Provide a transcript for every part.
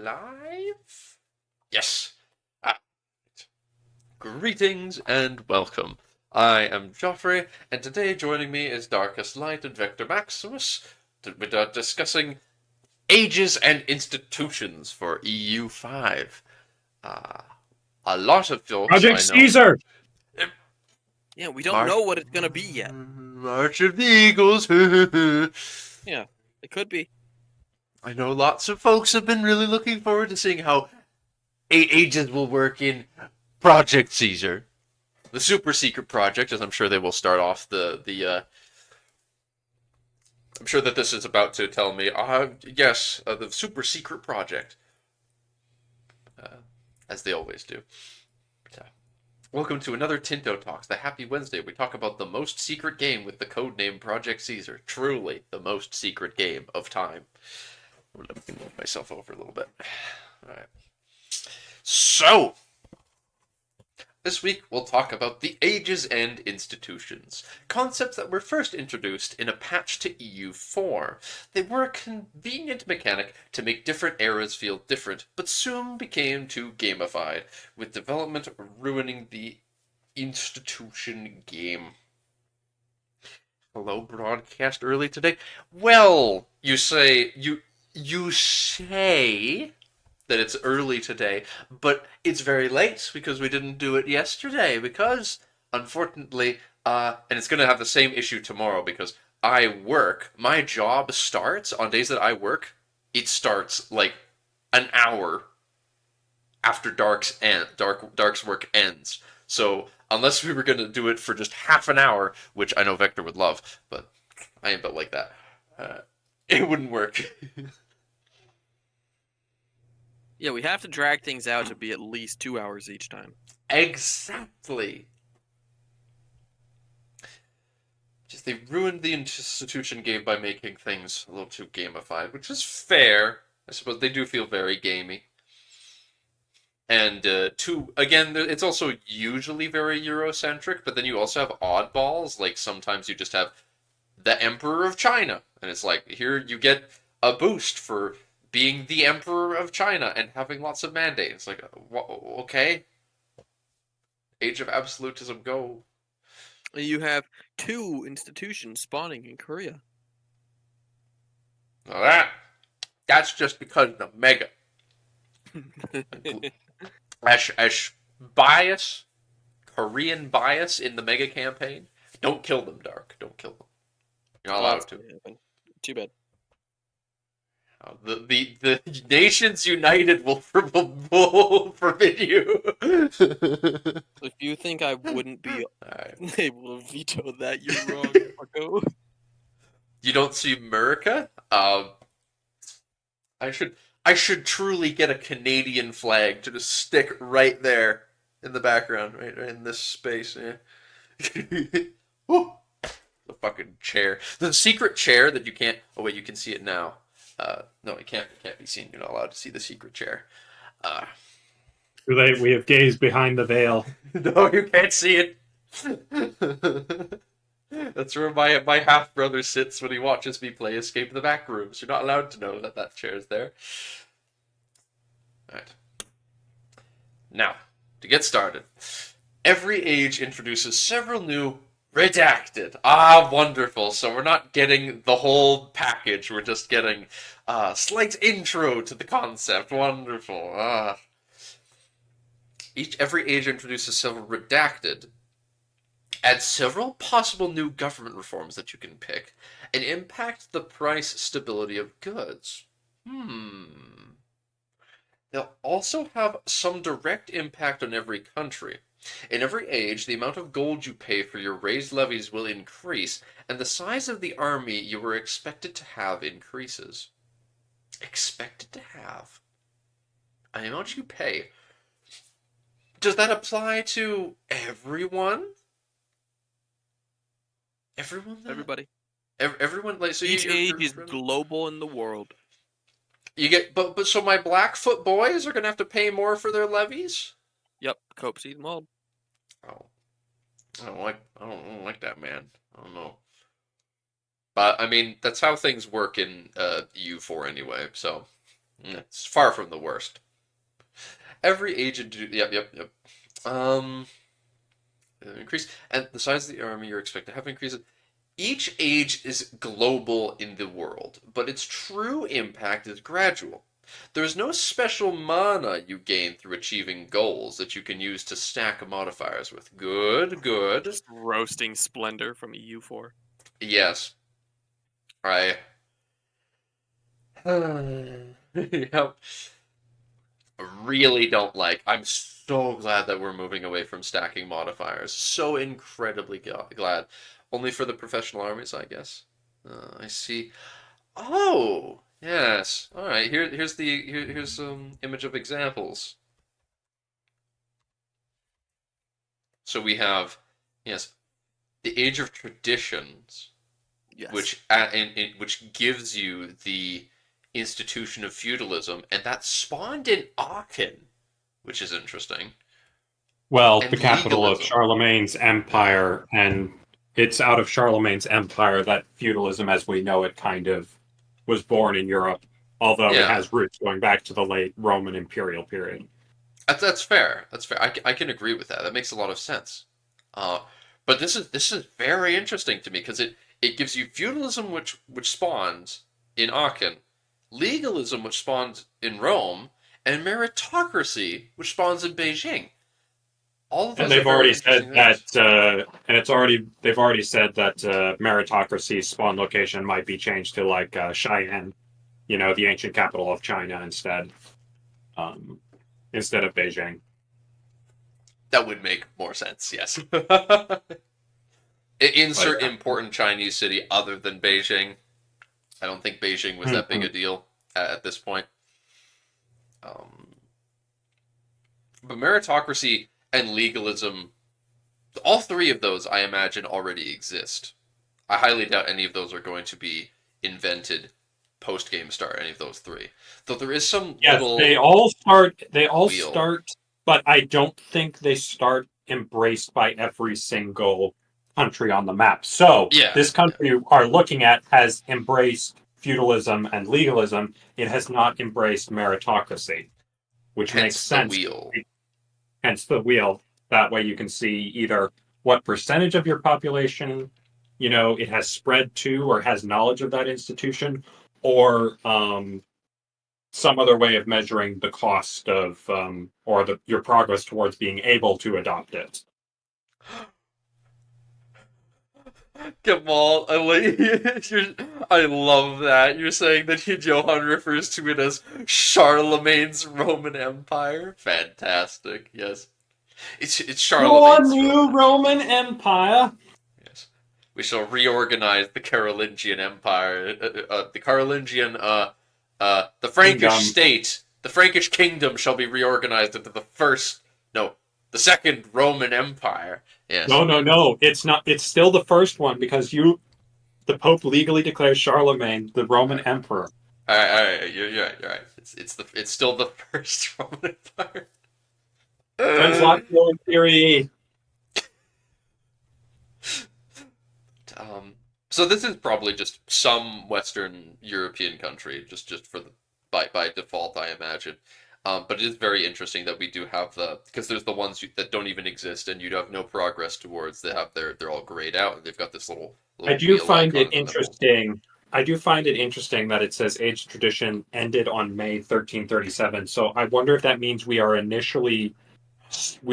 live? Yes. Ah, greetings and welcome. I am Joffrey, and today joining me is Darkest Light and Vector Maximus. We're discussing ages and institutions for EU5. Uh, a lot of folks Project I know. Caesar! Yeah, we don't March, know what it's gonna be yet. March of the Eagles. Yeah, it could be. I know lots of folks have been really looking forward to seeing how ages will work in Project Caesar, the super secret project, as I'm sure they will start off I'm sure that this is about to tell me, yes, the super secret project, uh, as they always do. Welcome to another Tinto Talks, the Happy Wednesday. We talk about the most secret game with the codename Project Caesar. Truly, the most secret game of time. Let me move myself over a little bit. All right. So, this week we'll talk about the ages and institutions, concepts that were first introduced in a patch to EU4. They were a convenient mechanic to make different eras feel different, but soon became too gamified, with development ruining the institution game. Hello, broadcast early today. Well, you say that it's early today, but it's very late because we didn't do it yesterday because, unfortunately, and it's going to have the same issue tomorrow because I work. My job starts on days that I work. It starts like an hour after Dark's work ends. So unless we were going to do it for just half an hour, which I know Vector would love, but I ain't built like that. It wouldn't work. Yeah, we have to drag things out to be at least 2 hours each time. Exactly. Just they ruined the institution game by making things a little too gamified, which is fair. I suppose they do feel very gamey. And again, it's also usually very Eurocentric, but then you also have oddballs. Like sometimes you just have the Emperor of China, and it's like here you get a boost for being the Emperor of China and having lots of mandates. Like, okay, Age of Absolutism, go. You have 2 institutions spawning in Korea. Now that's just because of the mega. As bias, Korean bias in the mega campaign. Don't kill them, Dark. Don't kill them. You're not allowed to. Too bad. The Nations United will forbid you. If you think I wouldn't be Right. able to veto that, you're wrong, Marco. You don't see America? I should truly get a Canadian flag to just stick right there in the background, right in this space. Yeah. The fucking chair, the secret chair that you can't. Oh wait, you can see it now. No, it can't be seen. You're not allowed to see the secret chair. Too late, we have gazed behind the veil. No, you can't see it. That's where my half brother sits when he watches me play Escape the Backrooms. You're not allowed to know that chair is there. All right. Now, to get started, every age introduces several new redacted. Ah, wonderful. So we're not getting the whole package. We're just getting a slight intro to the concept. Wonderful. Every age introduces several redacted. Adds several possible new government reforms that you can pick, and impact the price stability of goods. They'll also have some direct impact on every country. In every age, the amount of gold you pay for your raised levies will increase, and the size of the army you were expected to have increases. Expected to have. And the amount you pay. Does that apply to everyone? Everybody. Everyone, like, so Each age is global in the world. You get, but so my Blackfoot boys are gonna have to pay more for their levies. Yep, Cope Season Wild. Oh, I don't like that, man. I don't know. But I mean, that's how things work in EU4 anyway. So It's far from the worst. Every age of yep. Um, increase and the size of the army you're expected to have increases. Each age is global in the world, but its true impact is gradual. There is no special mana you gain through achieving goals that you can use to stack modifiers with. Good, good. Just roasting Splendor from EU4. Yes. I. Yep. Really don't like. I'm so glad that we're moving away from stacking modifiers. So incredibly glad. Only for the professional armies, I guess. I see. Oh, yes. All right. Here's some image of examples. So we have, yes, the Age of Traditions, Yes. which gives you the institution of feudalism, and that spawned in Aachen, which is interesting. Well, And the capital of legalism. Charlemagne's empire, and it's out of Charlemagne's empire that feudalism as we know it kind of was born in Europe, although it Yeah, has roots going back to the late Roman imperial period. that's fair. That's fair. I can agree with that. That makes a lot of sense. Uh, but this is very interesting to me because it gives you feudalism, which spawns in Aachen, legalism, which spawns in Rome, and meritocracy, which spawns in Beijing. All of And those are they've very already said interesting that, things. they've already said that meritocracy's spawn location might be changed to like Cheyenne, the ancient capital of China um, instead of Beijing. That would make more sense. Yes. But Insert important Chinese city other than Beijing. I don't think Beijing was that big Mhm. a deal at this point. Um, but meritocracy and legalism, all three of those, I imagine, already exist. I highly doubt any of those are going to be invented post game start. Any of those three, though there is some Yes, little they all start. They all wheel. start, but I don't think they start embraced by every single country on the map. So Yeah, this yeah. country you are looking at has embraced feudalism and legalism. It has not embraced meritocracy, which makes Hence the sense. wheel. Hence the wheel. That way you can see either what percentage of your population, it has spread to or has knowledge of that institution, or some other way of measuring the cost of or your progress towards being able to adopt it. Gamal, I love that. You're saying that Johann refers to it as Charlemagne's Roman Empire. Fantastic. Yes. It's Your Charlemagne's new Roman Empire. Roman Empire. Yes. We shall reorganize the Carolingian Empire, the Carolingian, the Frankish Kingdom. state, the Frankish kingdom shall be reorganized into the second Roman Empire. Yes. No, no, no. It's not. It's still the first one because the Pope legally declares Charlemagne the Roman Emperor. All right. You're right. You're right. It's still the first Roman Empire. Translatio in theory. Um, so this is probably just some Western European country, just for the by default, I imagine. But it is very interesting that we do have because there's the ones that don't even exist and you'd have no progress towards. They're all grayed out and they've got this I little do wheel find icon it in the middle. interesting. I do find it interesting that it says age tradition ended on May 1337. So I wonder if that means we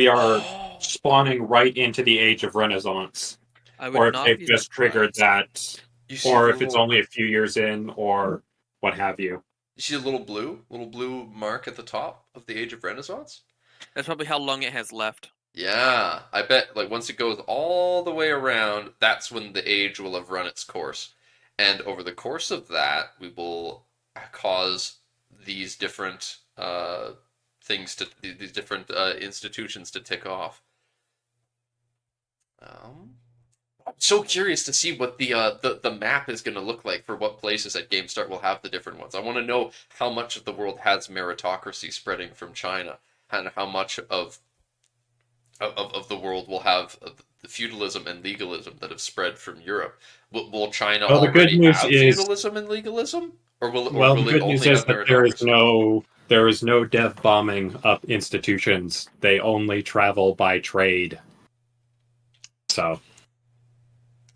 are spawning right into the age of Renaissance, I or would if not they've be just triggered surprised. that, You see or the if it's little only a few years in, or what have you. you see the little blue mark at the top of the Age of Renaissance. That's probably how long it has left. Yeah, I bet like once it goes all the way around, that's when the age will have run its course. And over the course of that, we will cause these different these different institutions to tick off. I'm so curious to see what the map is going to look like for what places at Game Start will have the different ones. I want to know how much of the world has meritocracy spreading from China, and how much of the world will have the feudalism and legalism that have spread from Europe. Will China Well, the good already news have is feudalism and legalism, Well, the will it good news only is have that meritocracy? there is no dev bombing up institutions. They only travel by trade. So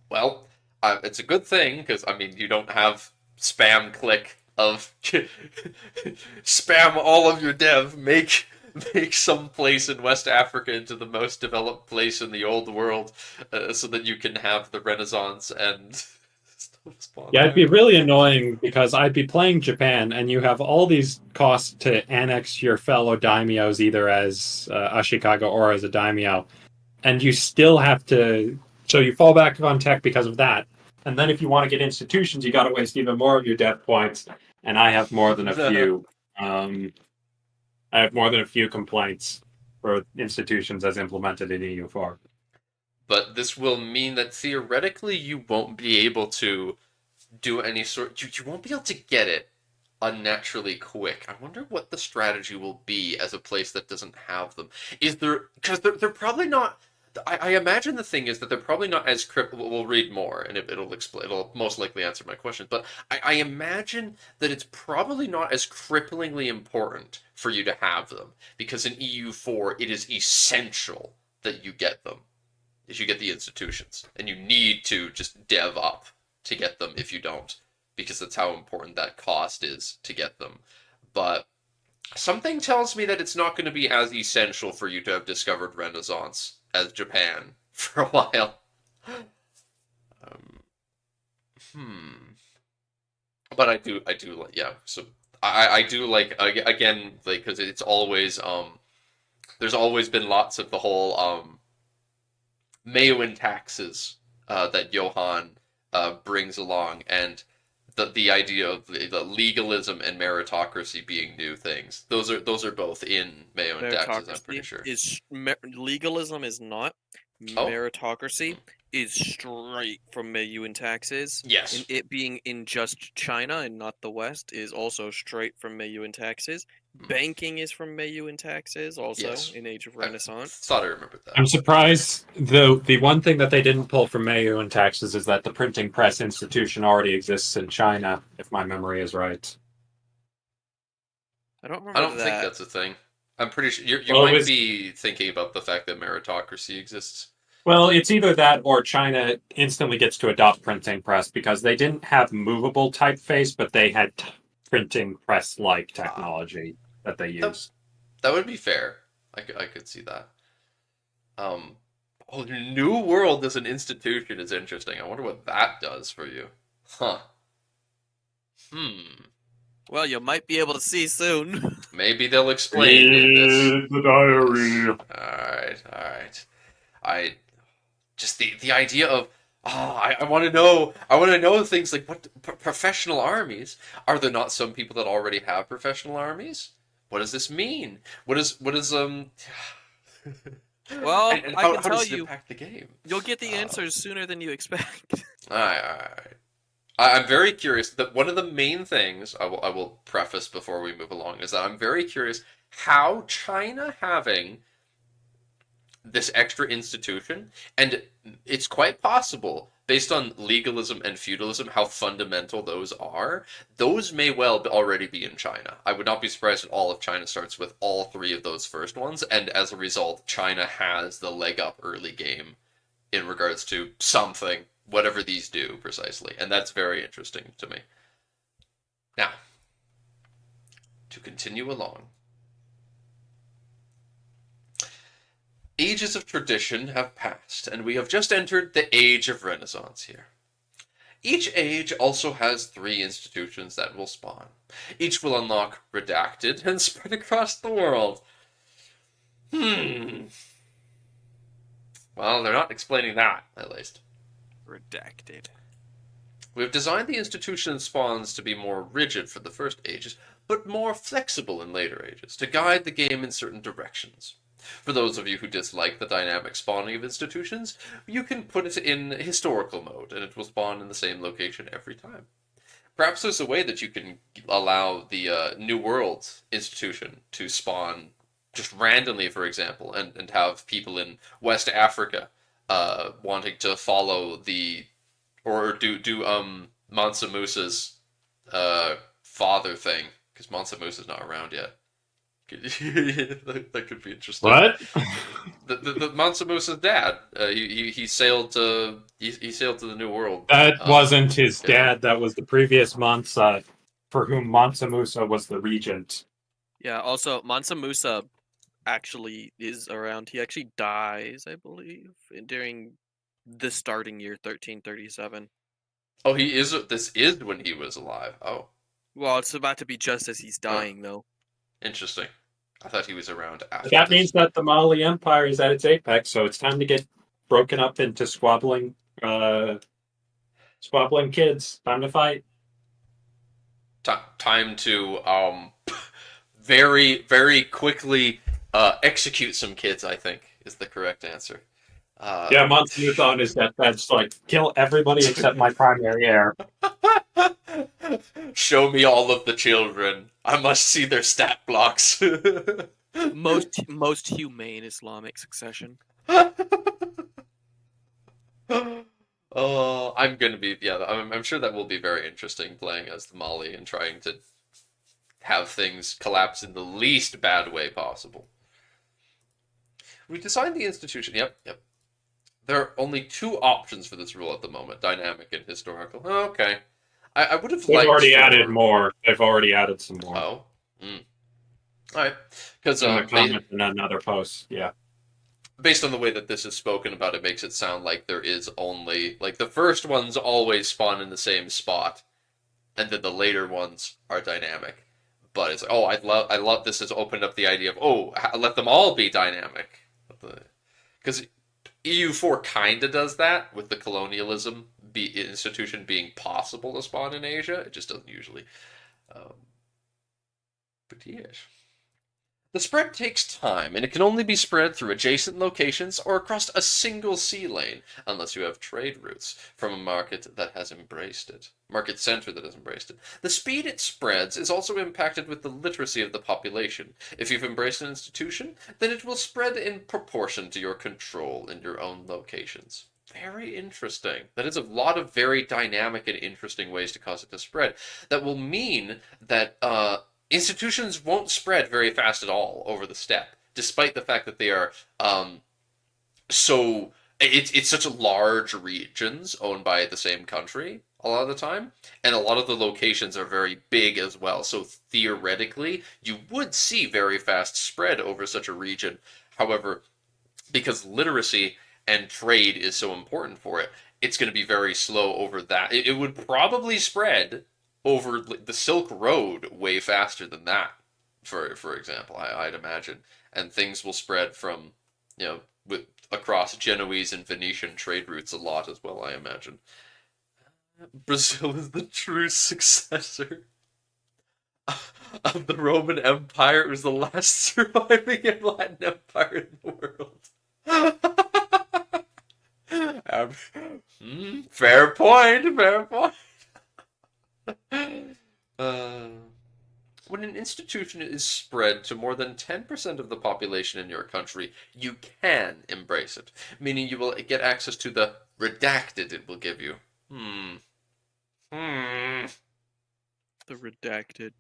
Well, it's a good thing because I mean you don't have spam click of spam all of your dev, make some place in West Africa into the most developed place in the old world, so that you can have the Renaissance and stuff spawn yeah, it'd be there. really annoying because I'd be playing Japan, and you have all these costs to annex your fellow daimyos either as Ashikaga or as a daimyo, and you still have to. So you fall back on tech because of that. And then if you want to get institutions, you got to waste even more of your dev points. And I have more than a few. I have more than a few complaints for institutions as implemented in EU4. But this will mean that theoretically you won't be able to do any sort. You won't be able to get it unnaturally quick. I wonder what the strategy will be as a place that doesn't have them. Is there because they're probably not. I imagine the thing is that they're probably not as We'll read more, and it'll explain. It'll most likely answer my question. But I imagine that it's probably not as cripplingly important for you to have them because in EU4 it is essential that you get them. Is you get the institutions, and you need to just dev up to get them if you don't, because that's how important that cost is to get them. But something tells me that it's not going to be as essential for you to have discovered Renaissance as Japan for a while. Um, but I do like, yeah. So I do like, again, like, because it's always there's always been lots of the whole Mayoin taxes that Johann brings along, and the idea of the legalism and meritocracy being new things. Those are both in Mayoin taxes, I'm pretty Meritocracy sure. is legalism is not. Oh, Meritocracy is straight from Meiyuan taxes. yes. And it being in just China and not the West is also straight from Meiyuan taxes. Banking is from Meiyuan taxes, also Yes. in Age of I Renaissance. thought I remembered that. I'm surprised. The one thing that they didn't pull from Mayu in taxes is that the printing press institution already exists in China, if my memory is right. I don't I remember don't think that. that's a thing. I'm pretty sure you Well, it might was be thinking about the fact that meritocracy exists. well, it's either that or China instantly gets to adopt printing press because they didn't have movable typeface, but they had printing press like Ah, technology that they that use. that would be fair. I could see that. Um, oh, New World as an institution is interesting. I wonder what that does for you. Huh. Hmm. Well, you might be able to see soon. Maybe they'll explain in this. Read the Yes. diary. Alright, alright. I just the idea of I want to know. I want to know things like what professional armies. Are there not some people that already have professional armies? What does this mean? What is Well, and I how can how tell does it you, impact the game? you'll get the Uh, answers sooner than you expect. alright. I'm very curious. That one of the main things I will preface before we move along is that I'm very curious how China having this extra institution, and it's quite possible, based on legalism and feudalism, how fundamental those may well already be in China. I would not be surprised at all if China starts with all three of those first ones, and as a result, China has the leg up early game in regards to something, whatever these do precisely, and that's very interesting to me. Now, to continue along. Ages of tradition have passed, and we have just entered the Age of Renaissance here. Each age also has three institutions that will spawn. Each will unlock Redacted and spread across the world. Hmm. Well, they're not explaining that, at least. Redacted. We have designed the institution spawns to be more rigid for the first ages, but more flexible in later ages, to guide the game in certain directions. For those of you who dislike the dynamic spawning of institutions, you can put it in historical mode, and it will spawn in the same location every time. Perhaps there's a way that you can allow the New World institution to spawn just randomly, for example, and have people in West Africa wanting to follow the or do Mansa Musa's father thing, because Mansa Musa's not around yet. That could be interesting. What? The Mansa Musa's dad. He sailed to he sailed to the New World. That wasn't his yeah. dad. That was the previous Mansa, for whom Mansa Musa was the regent. Yeah, also Mansa Musa actually is around. He actually dies, I believe, during the starting year 1337. Oh, he is. This is when he was alive. Oh, Well, it's about to be just as he's Huh. dying, though. interesting. I thought he was around after. But that this. means that the Mali Empire is at its apex, so it's time to get broken up into squabbling kids. Time to fight. Time to very very quickly execute some kids. I think is the correct answer. Yeah, Mansa Musa on his deathbed's like, kill everybody except my primary heir. Show me all of the children. I must see their stat blocks. Most humane Islamic succession. Oh, I'm gonna be I'm sure that will be very interesting playing as the Mali and trying to have things collapse in the least bad way possible. We designed the institution. Yep. There are only two options for this rule at the moment: dynamic and historical. Okay, I would have They've liked already for... added more. They've already added some more. Oh, all right. Because in the comment in another post, yeah. Based on the way that this is spoken about, it makes it sound like there is only like the first ones always spawn in the same spot, and then the later ones are dynamic. But it's I love this has opened up the idea of let them all be dynamic, because EU4 kind of does that with the colonialism institution being possible to spawn in Asia. It just doesn't usually. But yes. The spread takes time, and it can only be spread through adjacent locations or across a single sea lane, unless you have trade routes from a market center that has embraced it. The speed it spreads is also impacted with the literacy of the population. If you've embraced an institution, then it will spread in proportion to your control in your own locations. Very interesting. That is a lot of very dynamic and interesting ways to cause it to spread. That will mean that institutions won't spread very fast at all over the steppe, despite the fact that they are it's such large regions owned by the same country a lot of the time, and a lot of the locations are very big as well. So theoretically, you would see very fast spread over such a region. However, because literacy and trade is so important for it, it's going to be very slow over that. It would probably spread over the Silk Road way faster than that, for example, I'd imagine. And things will spread from, across Genoese and Venetian trade routes a lot as well, I imagine. Brazil is the true successor of the Roman Empire. It was the last surviving Latin empire in the world. Fair point. When an institution is spread to more than 10% of the population in your country, you can embrace it, meaning you will get access to the redacted it will give you. The redacted.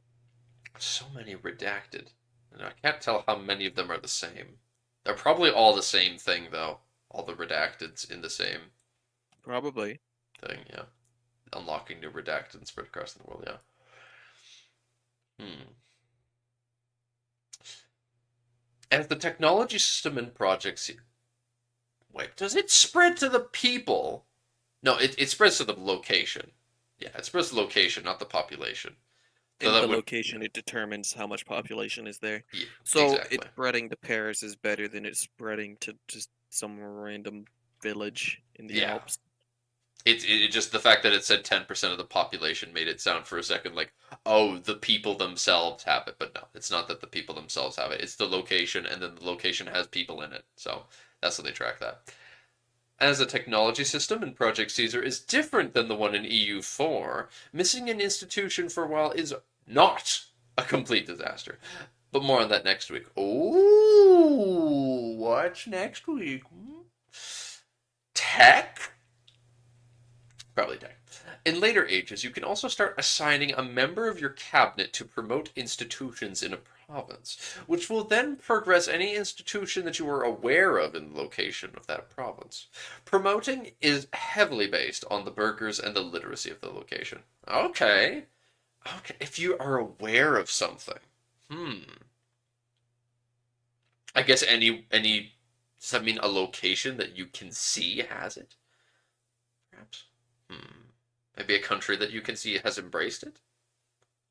So many redacted. And I can't tell how many of them are the same. They're probably all the same thing, though. All the redacteds in the same Probably. thing, yeah. Unlocking new redacted and spread across the world, yeah. As the technology system and projects... Wait, does it spread to the people? No, it spreads to the location. Yeah, it spreads to the location, not the population. In the location, it determines how much population is there. Yeah, so exactly. It spreading to Paris is better than it spreading to just some random village in the Alps. It just the fact that it said 10% of the population made it sound for a second like, oh, the people themselves have it. But no, it's not that the people themselves have it. It's the location, and then the location has people in it. So that's how they track that. As a technology system in Project Caesar is different than the one in EU4, missing an institution for a while is not a complete disaster. But more on that next week. Oh, what's next week? Tech? Probably die. In later ages, you can also start assigning a member of your cabinet to promote institutions in a province, which will then progress any institution that you are aware of in the location of that province. Promoting is heavily based on the burghers and the literacy of the location. Okay. Okay, if you are aware of something. I guess does that mean a location that you can see has it? Perhaps. Maybe a country that you can see has embraced it?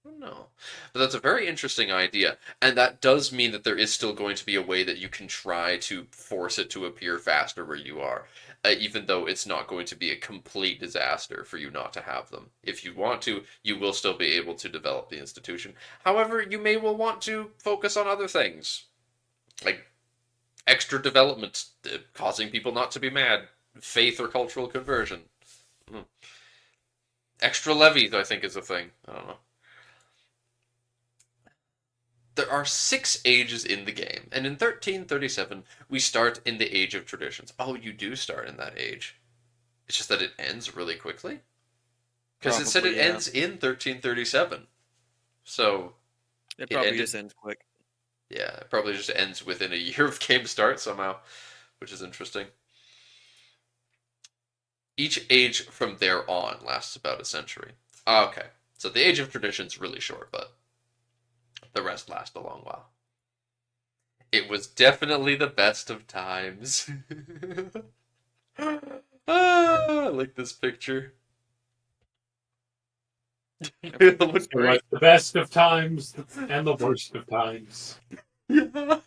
I don't know. But that's a very interesting idea. And that does mean that there is still going to be a way that you can try to force it to appear faster where you are. Even though it's not going to be a complete disaster for you not to have them. If you want to, you will still be able to develop the institution. However, you may well want to focus on other things. Like extra development, causing people not to be mad. Faith or cultural conversion. Extra levies, I think, is a thing. I don't know. There are 6 ages in the game, and in 1337, we start in the Age of Traditions. Oh, you do start in that age. It's just that it ends really quickly? Because it said it ends in 1337. So... It probably just ends quick. Yeah, it probably just ends within a year of game start somehow, which is interesting. Each age from there on lasts about a century. Okay, so the Age of Tradition's really short, but the rest last a long while. It was definitely the best of times. I like this picture. It was the best of times and the worst of times. Yeah.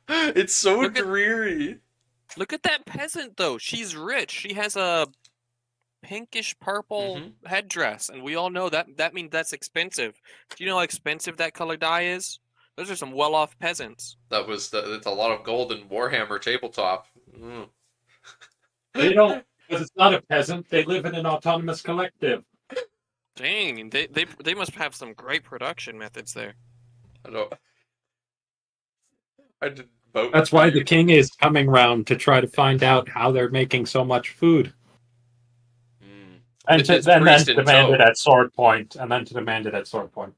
It's so dreary. Look at that peasant, though. She's rich. She has a pinkish purple headdress, and we all know that means that's expensive. Do you know how expensive that color dye is? Those are some well-off peasants. It's a lot of gold in Warhammer tabletop. They don't, because it's not a peasant. They live in an autonomous collective. Dang, they must have some great production methods there. I didn't vote. That's why the king is coming round to try to find out how they're making so much food. And then to demand it at sword point.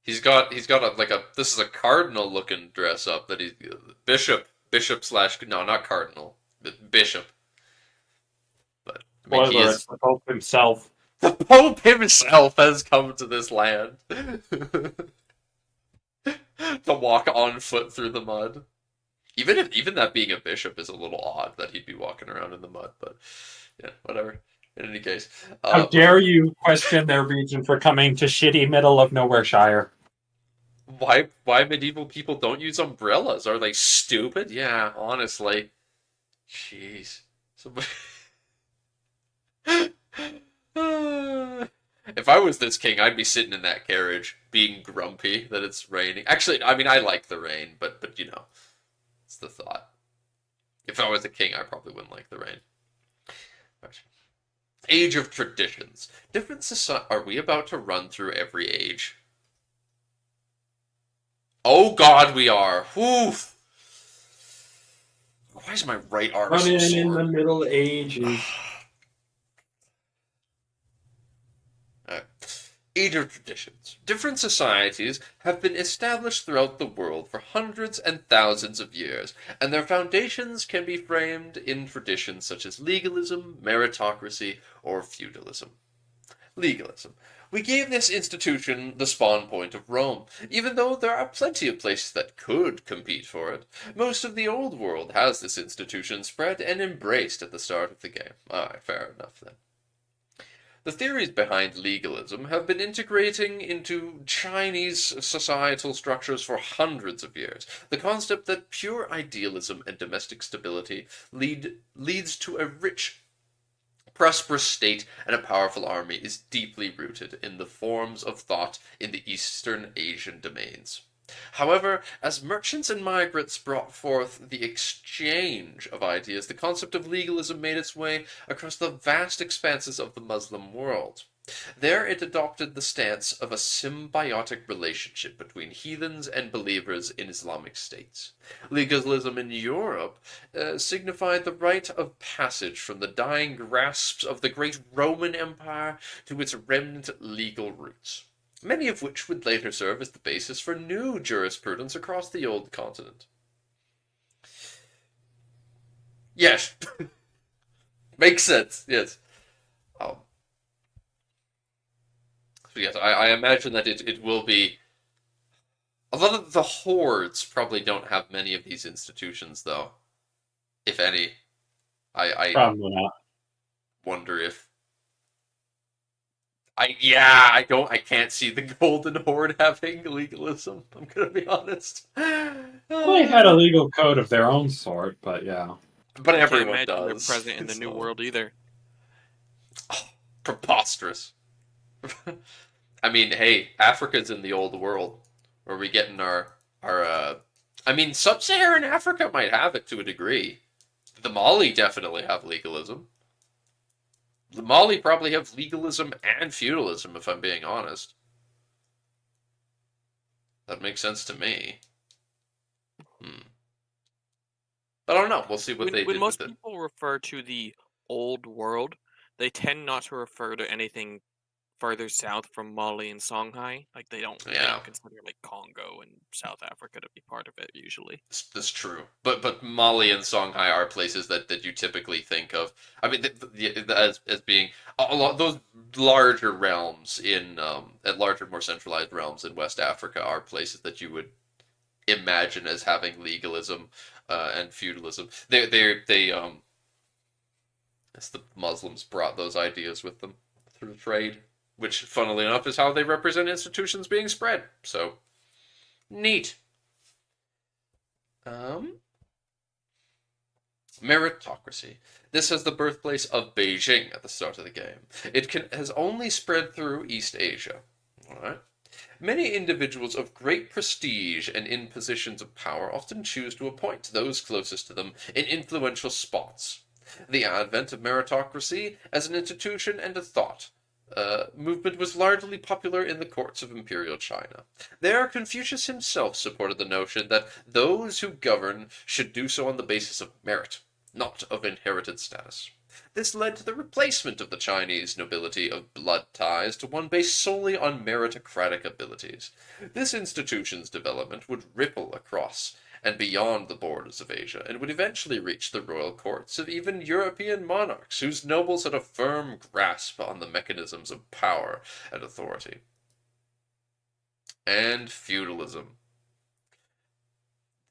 He's got this is a cardinal looking dress up that he's bishop / no, not cardinal, but bishop. But I mean, it's the Pope himself. The Pope himself has come to this land to walk on foot through the mud. Even that being a bishop is a little odd that he'd be walking around in the mud, but yeah, whatever. In any case, how dare you question their region for coming to shitty middle of nowhere Shire? Why medieval people don't use umbrellas? Are they stupid? Yeah, honestly. Jeez. If I was this king, I'd be sitting in that carriage, being grumpy that it's raining. Actually, I mean, I like the rain, but you know, it's the thought. If I was a king, I probably wouldn't like the rain. Age of Traditions. Different society. Are we about to run through every age? Oh God, we are. Oof. Why is my right arm so sore? In the Middle Ages. Age of Traditions. Different societies have been established throughout the world for hundreds and thousands of years, and their foundations can be framed in traditions such as legalism, meritocracy, or feudalism. Legalism. We gave this institution the spawn point of Rome, even though there are plenty of places that could compete for it. Most of the old world has this institution spread and embraced at the start of the game. Alright, fair enough then. The theories behind legalism have been integrating into Chinese societal structures for hundreds of years. The concept that pure idealism and domestic stability leads to a rich, prosperous state and a powerful army is deeply rooted in the forms of thought in the Eastern Asian domains. However, as merchants and migrants brought forth the exchange of ideas, the concept of legalism made its way across the vast expanses of the Muslim world. There it adopted the stance of a symbiotic relationship between heathens and believers in Islamic states. Legalism in Europe signified the rite of passage from the dying grasps of the great Roman Empire to its remnant legal roots, many of which would later serve as the basis for new jurisprudence across the old continent. Yes. Makes sense, yes. Um, so yes, I imagine that it will be. A lot of the hordes probably don't have many of these institutions, though, if any. I Probably not. wonder if I can't see the Golden Horde having legalism. I'm gonna be honest. They had a legal code of their own sort, but yeah. But I can't everyone imagine they're does. present in the New So, World either. preposterous. I mean, hey, Africa's in the old world. Where we getting our I mean, sub-Saharan Africa might have it to a degree. The Mali definitely have legalism. The Mali probably have legalism and feudalism, if I'm being honest. That makes sense to me. But I don't know. We'll see what they When did most with it. people refer to the old world, they tend not to refer to anything further south from Mali and Songhai. Like they don't Yeah, consider like Congo and South Africa to be part of it usually. that's true. But Mali and Songhai are places that you typically think of. I mean, as being a lot those larger realms in at larger, more centralized realms in West Africa are places that you would imagine as having legalism and feudalism. They as the Muslims brought those ideas with them through trade, which, funnily enough, is how they represent institutions being spread. So, neat. Meritocracy. This is the birthplace of Beijing at the start of the game. Has only spread through East Asia. All right. Many individuals of great prestige and in positions of power often choose to appoint those closest to them in influential spots. The advent of meritocracy as an institution and a thought movement was largely popular in the courts of imperial China. There, Confucius himself supported the notion that those who govern should do so on the basis of merit, not of inherited status. This led to the replacement of the Chinese nobility of blood ties to one based solely on meritocratic abilities. This institution's development would ripple across and beyond the borders of Asia, and would eventually reach the royal courts of even European monarchs, whose nobles had a firm grasp on the mechanisms of power and authority. And feudalism.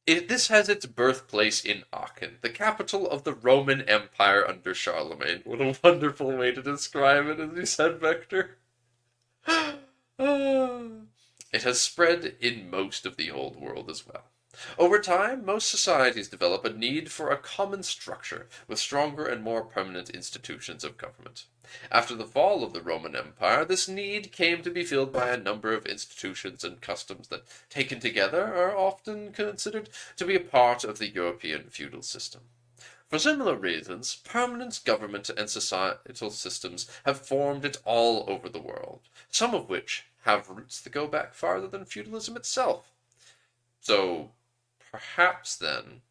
This has its birthplace in Aachen, the capital of the Roman Empire under Charlemagne. What a wonderful way to describe it, as you said, Vector. It has spread in most of the Old World as well. Over time, most societies develop a need for a common structure with stronger and more permanent institutions of government. After the fall of the Roman Empire, this need came to be filled by a number of institutions and customs that, taken together, are often considered to be a part of the European feudal system. For similar reasons, permanent government and societal systems have formed it all over the world, some of which have roots that go back farther than feudalism itself. So, perhaps then.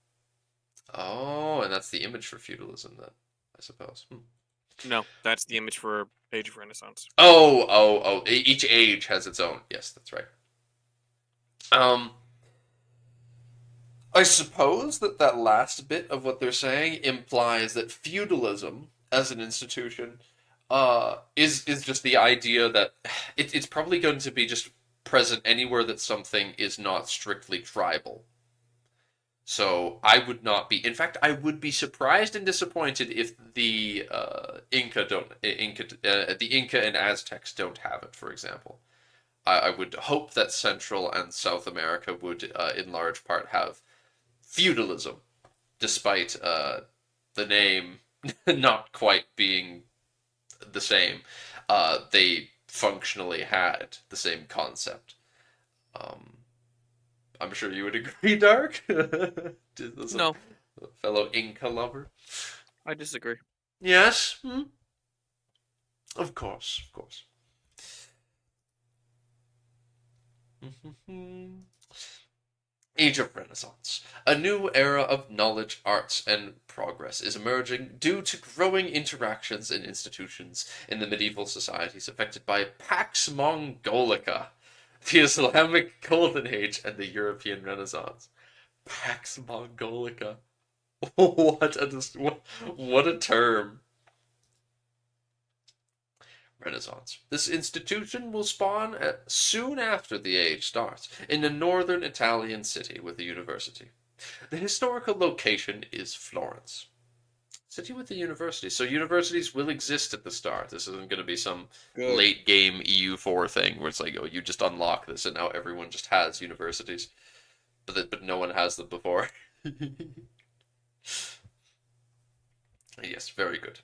Oh, and that's the image for feudalism, then, I suppose. No, that's the image for Age of Renaissance. Oh. Each age has its own. Yes, that's right. I suppose that last bit of what they're saying implies that feudalism as an institution is just the idea that it's probably going to be just present anywhere that something is not strictly tribal. So I would not be. In fact, I would be surprised and disappointed if the the Inca and Aztecs don't have it. For example, I would hope that Central and South America would, in large part, have feudalism, despite the name not quite being the same. They functionally had the same concept. I'm sure you would agree, Dark. As No, a fellow Inca lover. I disagree. Yes. Of course, of course. Age of Renaissance. A new era of knowledge, arts, and progress is emerging due to growing interactions and institutions in the medieval societies affected by Pax Mongolica, the Islamic Golden Age, and the European Renaissance. Pax Mongolica. What a term. Renaissance. This institution will spawn soon after the age starts in a northern Italian city with a university. The historical location is Florence. City with a university. So universities will exist at the start. This isn't going to be some Good. late game EU4 thing where it's like, oh, you just unlock this and now everyone just has universities. But no one has them before. Yes, very good.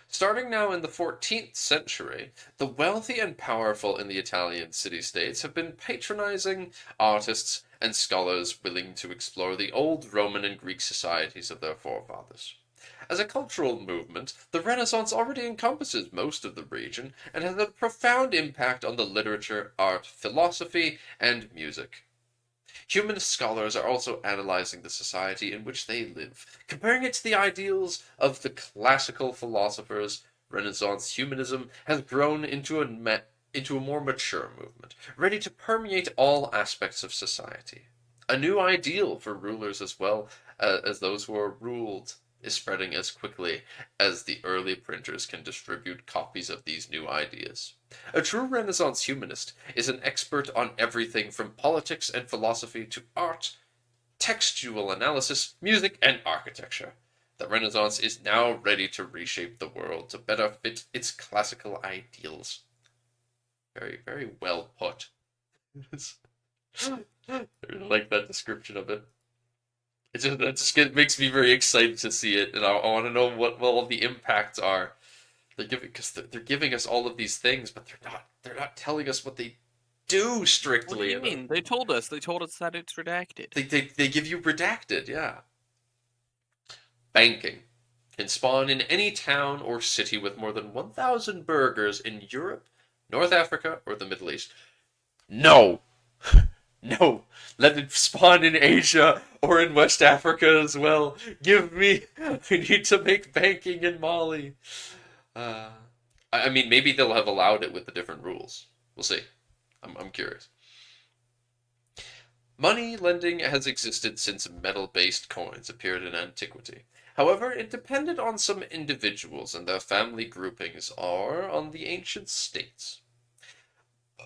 Starting now in the 14th century, the wealthy and powerful in the Italian city-states have been patronizing artists and scholars willing to explore the old Roman and Greek societies of their forefathers. As a cultural movement, the Renaissance already encompasses most of the region and has a profound impact on the literature, art, philosophy, and music. Humanist scholars are also analyzing the society in which they live, comparing it to the ideals of the classical philosophers. Renaissance humanism has grown into a more mature movement, ready to permeate all aspects of society. A new ideal for rulers as well as those who are ruled is spreading as quickly as the early printers can distribute copies of these new ideas. A true Renaissance humanist is an expert on everything from politics and philosophy to art, textual analysis, music, and architecture. The Renaissance is now ready to reshape the world to better fit its classical ideals. Very, very well put. I really like that description of it. It makes me very excited to see it, and I want to know what all the impacts are. They're giving us all of these things, but they're not telling us what they do strictly. What do you mean? They told us that it's redacted. They give you redacted, yeah. Banking can spawn in any town or city with more than 1,000 burghers in Europe, North Africa, or the Middle East. No! No, let it spawn in Asia or in West Africa as well. We need to make banking in Mali. I mean, maybe they'll have allowed it with the different rules. We'll see. I'm curious. Money lending has existed since metal-based coins appeared in antiquity. However, it depended on some individuals and their family groupings or on the ancient states.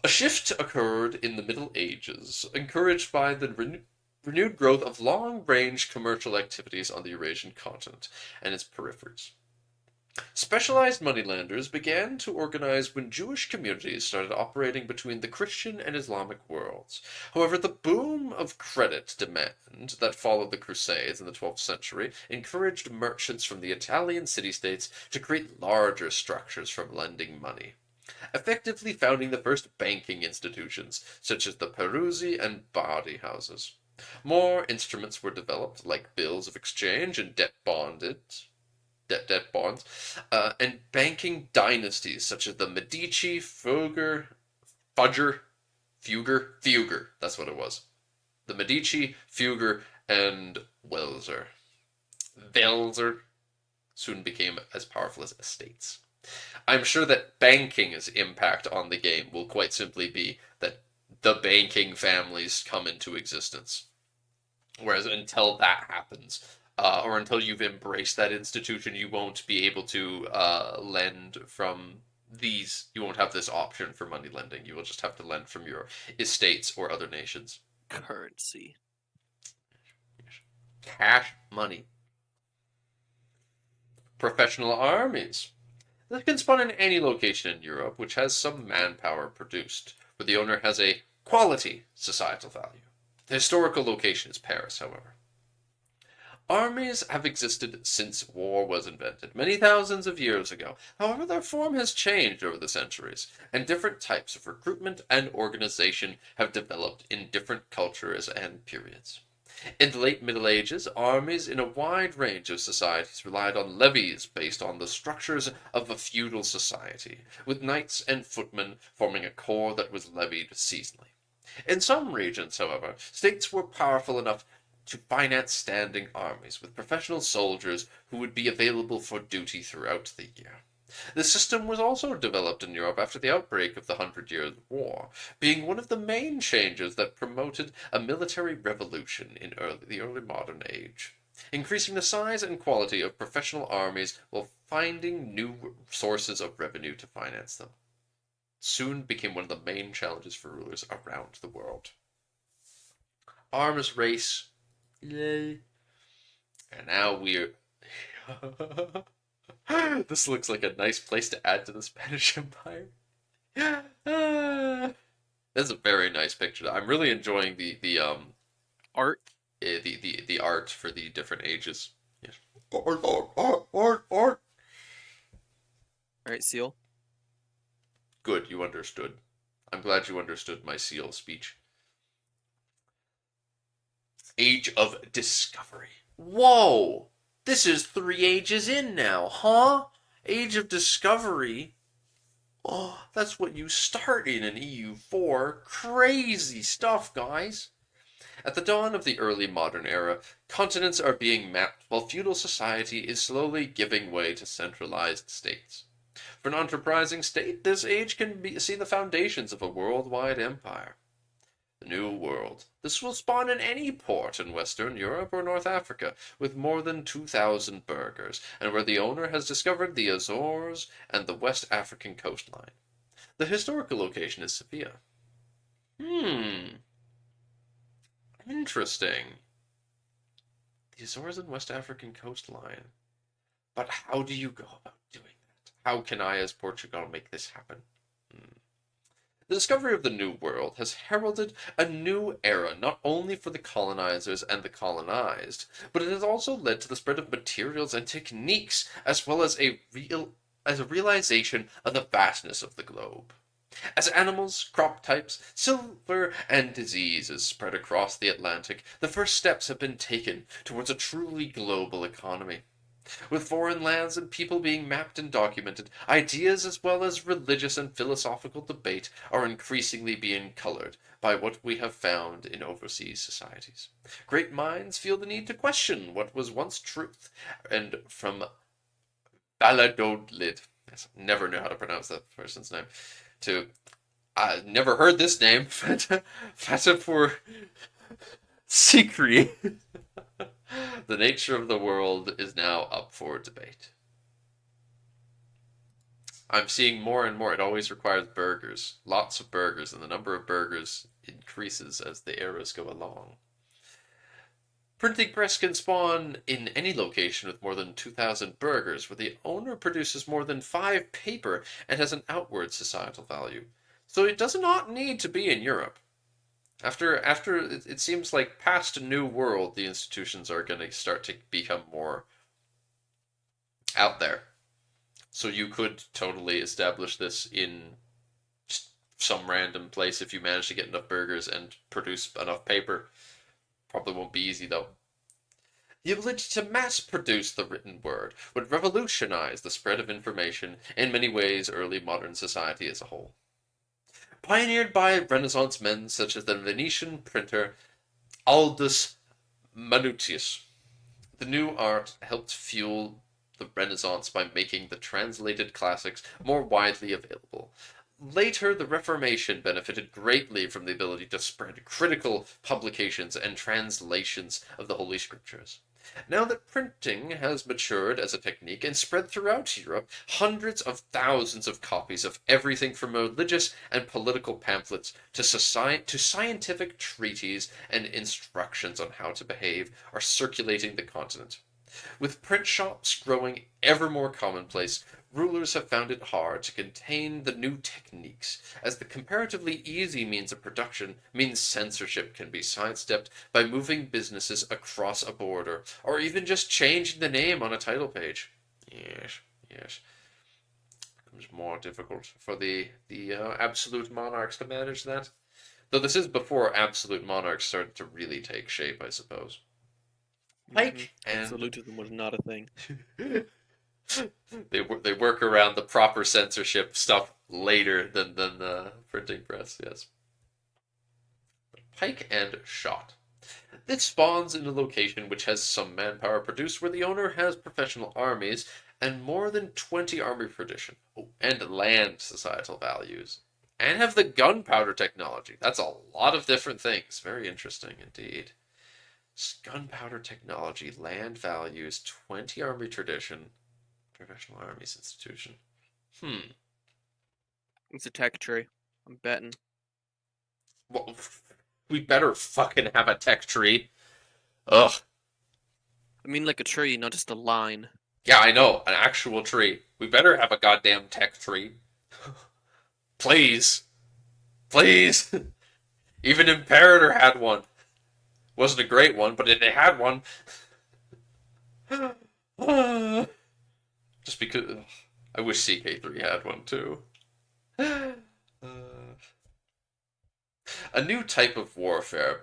A shift occurred in the Middle Ages, encouraged by the renewed growth of long-range commercial activities on the Eurasian continent and its peripheries. Specialized moneylenders began to organize when Jewish communities started operating between the Christian and Islamic worlds. However, the boom of credit demand that followed the Crusades in the 12th century encouraged merchants from the Italian city-states to create larger structures for lending money, effectively founding the first banking institutions, such as the Peruzzi and Bardi houses. More instruments were developed, like bills of exchange and debt bonds, and banking dynasties, such as the Medici, Fugger, that's what it was. The Medici, Fugger, and Welser soon became as powerful as estates. I'm sure that banking's impact on the game will quite simply be that the banking families come into existence. Whereas until that happens, or until you've embraced that institution, you won't be able to lend from these. You won't have this option for money lending. You will just have to lend from your estates or other nations. Currency. Cash money. Professional armies. This can spawn in any location in Europe which has some manpower produced, where the owner has a quality societal value. The historical location is Paris, however. Armies have existed since war was invented, many thousands of years ago. However, their form has changed over the centuries, and different types of recruitment and organization have developed in different cultures and periods. In the late Middle Ages, armies in a wide range of societies relied on levies based on the structures of a feudal society, with knights and footmen forming a corps that was levied seasonally. In some regions, however, states were powerful enough to finance standing armies with professional soldiers who would be available for duty throughout the year. The system was also developed in Europe after the outbreak of the Hundred Years' War, being one of the main changes that promoted a military revolution in the early modern age, increasing the size and quality of professional armies while finding new sources of revenue to finance them. Soon became one of the main challenges for rulers around the world. Arms race. Yay. And now we're... This looks like a nice place to add to the Spanish Empire. That's a very nice picture. I'm really enjoying the Art. the art for the different ages. Yes. Art. All right, Seal. Good, you understood. I'm glad you understood my seal speech. Age of Discovery. Whoa! This is 3 ages in now, huh? Age of Discovery. Oh, that's what you start in EU4. Crazy stuff, guys. At the dawn of the early modern era, continents are being mapped while feudal society is slowly giving way to centralized states. For an enterprising state, this age can see the foundations of a worldwide empire. The New World. This will spawn in any port in Western Europe or North Africa, with more than 2,000 burghers, and where the owner has discovered the Azores and the West African coastline. The historical location is Sevilla. Interesting. The Azores and West African coastline. But how do you go about doing that? How can I, as Portugal, make this happen? The discovery of the New World has heralded a new era not only for the colonizers and the colonized, but it has also led to the spread of materials and techniques, as well as a realization of the vastness of the globe. As animals, crop types, silver, and diseases spread across the Atlantic, the first steps have been taken towards a truly global economy. With foreign lands and people being mapped and documented, ideas as well as religious and philosophical debate are increasingly being colored by what we have found in overseas societies. Great minds feel the need to question what was once truth, and from Valladolid, yes, never knew how to pronounce that person's name, to I never heard this name, Fatapur Sikri. The nature of the world is now up for debate. I'm seeing more and more. It always requires burgers. Lots of burgers, and the number of burgers increases as the eras go along. Printing press can spawn in any location with more than 2,000 burgers, where the owner produces more than 5 paper and has an outward societal value. So it does not need to be in Europe. After it seems like past New World, the institutions are going to start to become more out there. So you could totally establish this in some random place if you manage to get enough burgers and produce enough paper. Probably won't be easy though. The ability to mass produce the written word would revolutionize the spread of information in many ways early modern society as a whole. Pioneered by Renaissance men such as the Venetian printer Aldus Manutius, the new art helped fuel the Renaissance by making the translated classics more widely available. Later, the Reformation benefited greatly from the ability to spread critical publications and translations of the Holy Scriptures. Now that printing has matured as a technique and spread throughout Europe, hundreds of thousands of copies of everything from religious and political pamphlets to scientific treatises and instructions on how to behave are circulating the continent. With print shops growing ever more commonplace, rulers have found it hard to contain the new techniques, as the comparatively easy means of production means censorship can be sidestepped by moving businesses across a border, or even just changing the name on a title page. Yes. It becomes more difficult for the absolute monarchs to manage that. Though this is before absolute monarchs started to really take shape, I suppose. Pike and Absolutism was not a thing. they work around the proper censorship stuff later than the printing press. Yes. pike and shot. This spawns in a location which has some manpower produced where the owner has professional armies and more than 20 army tradition. Oh, and land societal values. And have the gunpowder technology. That's a lot of different things. Very interesting indeed. Gunpowder technology, land values, 20 army tradition, professional armies institution. It's a tech tree. I'm betting. Well, we better fucking have a tech tree. Ugh. I mean, like a tree, not just a line. Yeah, I know. An actual tree. We better have a goddamn tech tree. Please. Please. Even Imperator had one. Wasn't a great one, but it had one. Just because... ugh. I wish CK3 had one too. A new type of warfare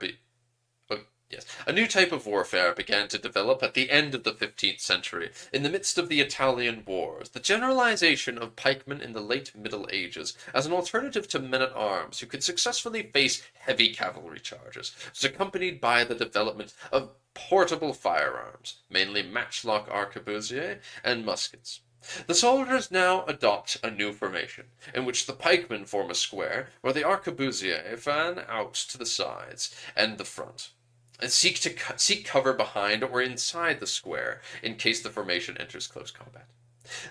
a new type of warfare began to develop at the end of the 15th century, in the midst of the Italian Wars. The generalization of pikemen in the late Middle Ages as an alternative to men-at-arms who could successfully face heavy cavalry charges was accompanied by the development of portable firearms, mainly matchlock arquebusiers and muskets. The soldiers now adopt a new formation, in which the pikemen form a square, where the arquebusiers fan out to the sides and the front, and seek cover behind or inside the square in case the formation enters close combat.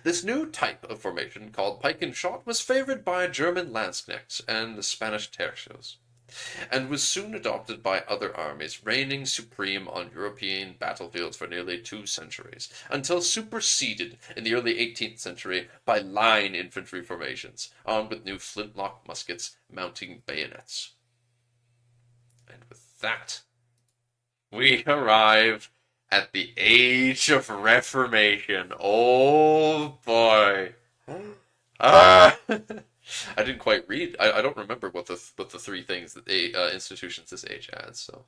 This new type of formation, called pike and shot, was favored by German Landsknechts and the Spanish tercios, and was soon adopted by other armies, reigning supreme on European battlefields for nearly 2 centuries, until superseded in the early 18th century by line infantry formations, armed with new flintlock muskets mounting bayonets. And with that, we arrive at the Age of Reformation. Oh boy. I didn't quite read. I don't remember what the 3 things that the institutions this age has. So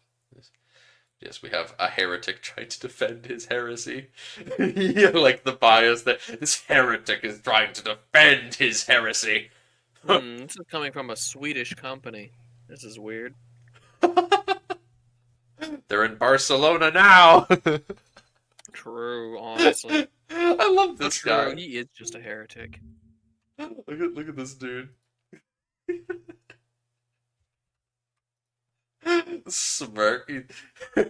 yes, we have a heretic trying to defend his heresy. Yeah, like the bias that this heretic is trying to defend his heresy. This is coming from a Swedish company. This is weird. They're in Barcelona now. True, honestly. I love this True, guy. he is just a heretic. Look at this dude. Smirk. He's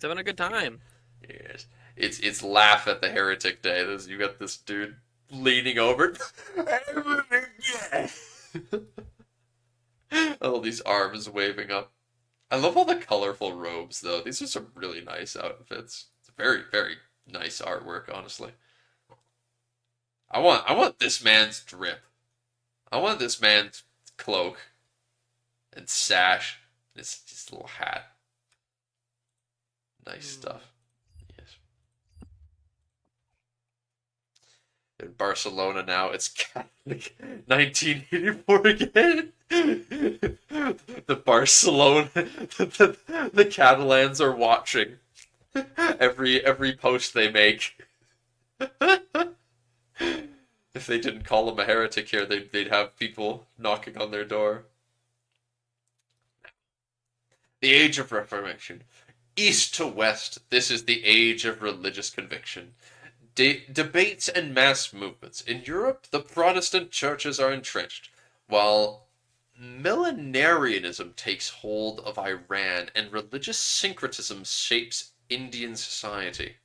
having a good time. Yes. It's laugh at the heretic day. You got this dude leaning over. All these arms waving up. I love all the colorful robes, though. These are some really nice outfits. It's very, very nice artwork, honestly. I want this man's drip. I want this man's cloak and sash. This little hat. Nice stuff. Yes. In Barcelona now, it's Catholic 1984 again. The Barcelona, the Catalans are watching every post they make. If they didn't call him a heretic here, they'd have people knocking on their door. The Age of Reformation. East to west, this is the age of religious conviction. Debates and mass movements. In Europe, the Protestant churches are entrenched, while millenarianism takes hold of Iran and religious syncretism shapes Indian society.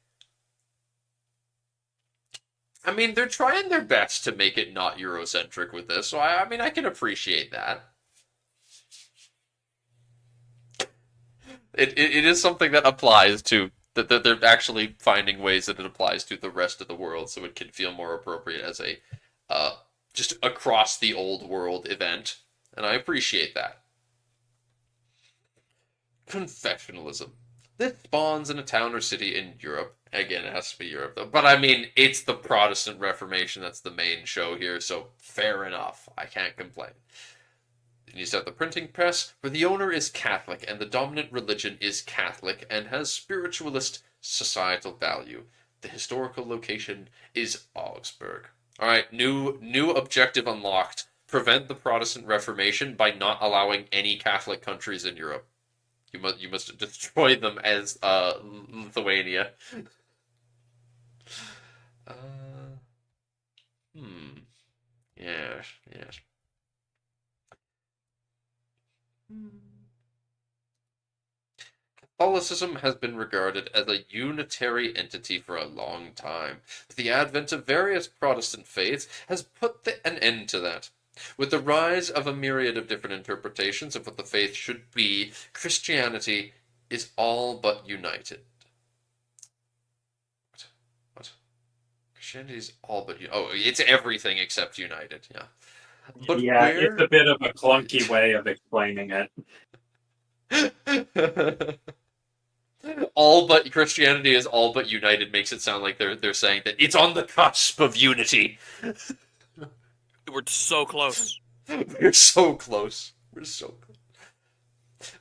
I mean, they're trying their best to make it not Eurocentric with this, so I mean, I can appreciate that. It is something that applies to, that they're actually finding ways that it applies to the rest of the world, so it can feel more appropriate as a, just across the old world event, and I appreciate that. Confessionalism. This spawns in a town or city in Europe. Again, it has to be Europe, though. But I mean, it's the Protestant Reformation that's the main show here, so fair enough. I can't complain. Then you start the printing press, where the owner is Catholic, and the dominant religion is Catholic, and has spiritualist societal value. The historical location is Augsburg. Alright, new objective unlocked. prevent the Protestant Reformation by not allowing any Catholic countries in Europe. You must destroy them as Lithuania. Hmm. Yes. Yes. Catholicism has been regarded as a unitary entity for a long time, but the advent of various Protestant faiths has put an end to that. With the rise of a myriad of different interpretations of what the faith should be, Christianity is all but united. What? Christianity is all but it's everything except united. Yeah. But Yeah, it's a bit of a clunky way of explaining it. All but Christianity is all but united makes it sound like they're saying that it's on the cusp of unity. We're so close. We're so close. We're so close.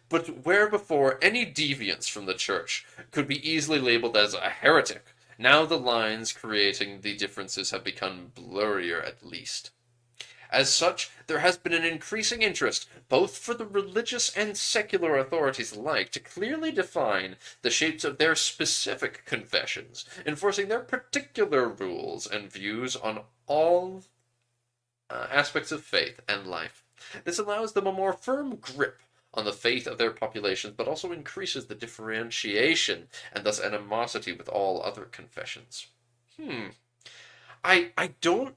But where before any deviance from the church could be easily labeled as a heretic, now the lines creating the differences have become blurrier at least. As such, there has been an increasing interest, both for the religious and secular authorities alike, to clearly define the shapes of their specific confessions, enforcing their particular rules and views on all aspects of faith and life. This allows them a more firm grip on the faith of their populations, but also increases the differentiation and thus animosity with all other confessions. I don't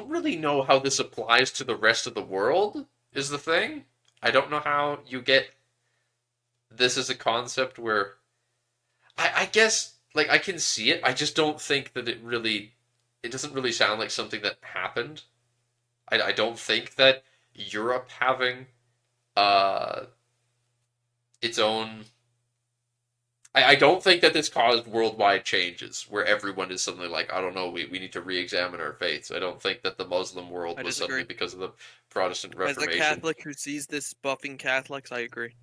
really know how this applies to the rest of the world, is the thing. I don't know how you get this as a concept where... I guess, like, I can see it, I just don't think that it doesn't really sound like something that happened. I don't think that Europe having its own... I don't think that this caused worldwide changes where everyone is suddenly like, I don't know, we need to re-examine our faiths. I don't think that the Muslim world was suddenly because of the Protestant Reformation. As a Catholic who sees this buffing Catholics, I agree.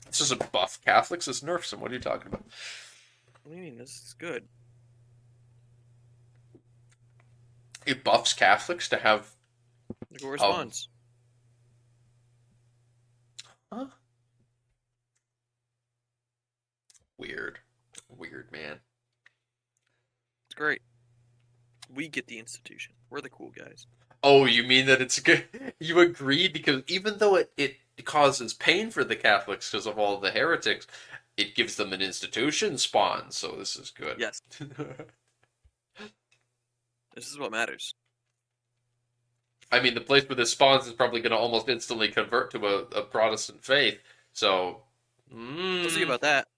This isn't buff Catholics, this nerfs them. What are you talking about? What do you mean? This is good. It buffs Catholics to have... Look who responds. Huh? Weird, man. It's great. We get the institution. We're the cool guys. Oh, you mean that it's good? You agree? Because even though it causes pain for the Catholics because of all the heretics, it gives them an institution spawn, so this is good. Yes. This is what matters. I mean, the place where this spawns is probably going to almost instantly convert to a Protestant faith, so... We'll see about that.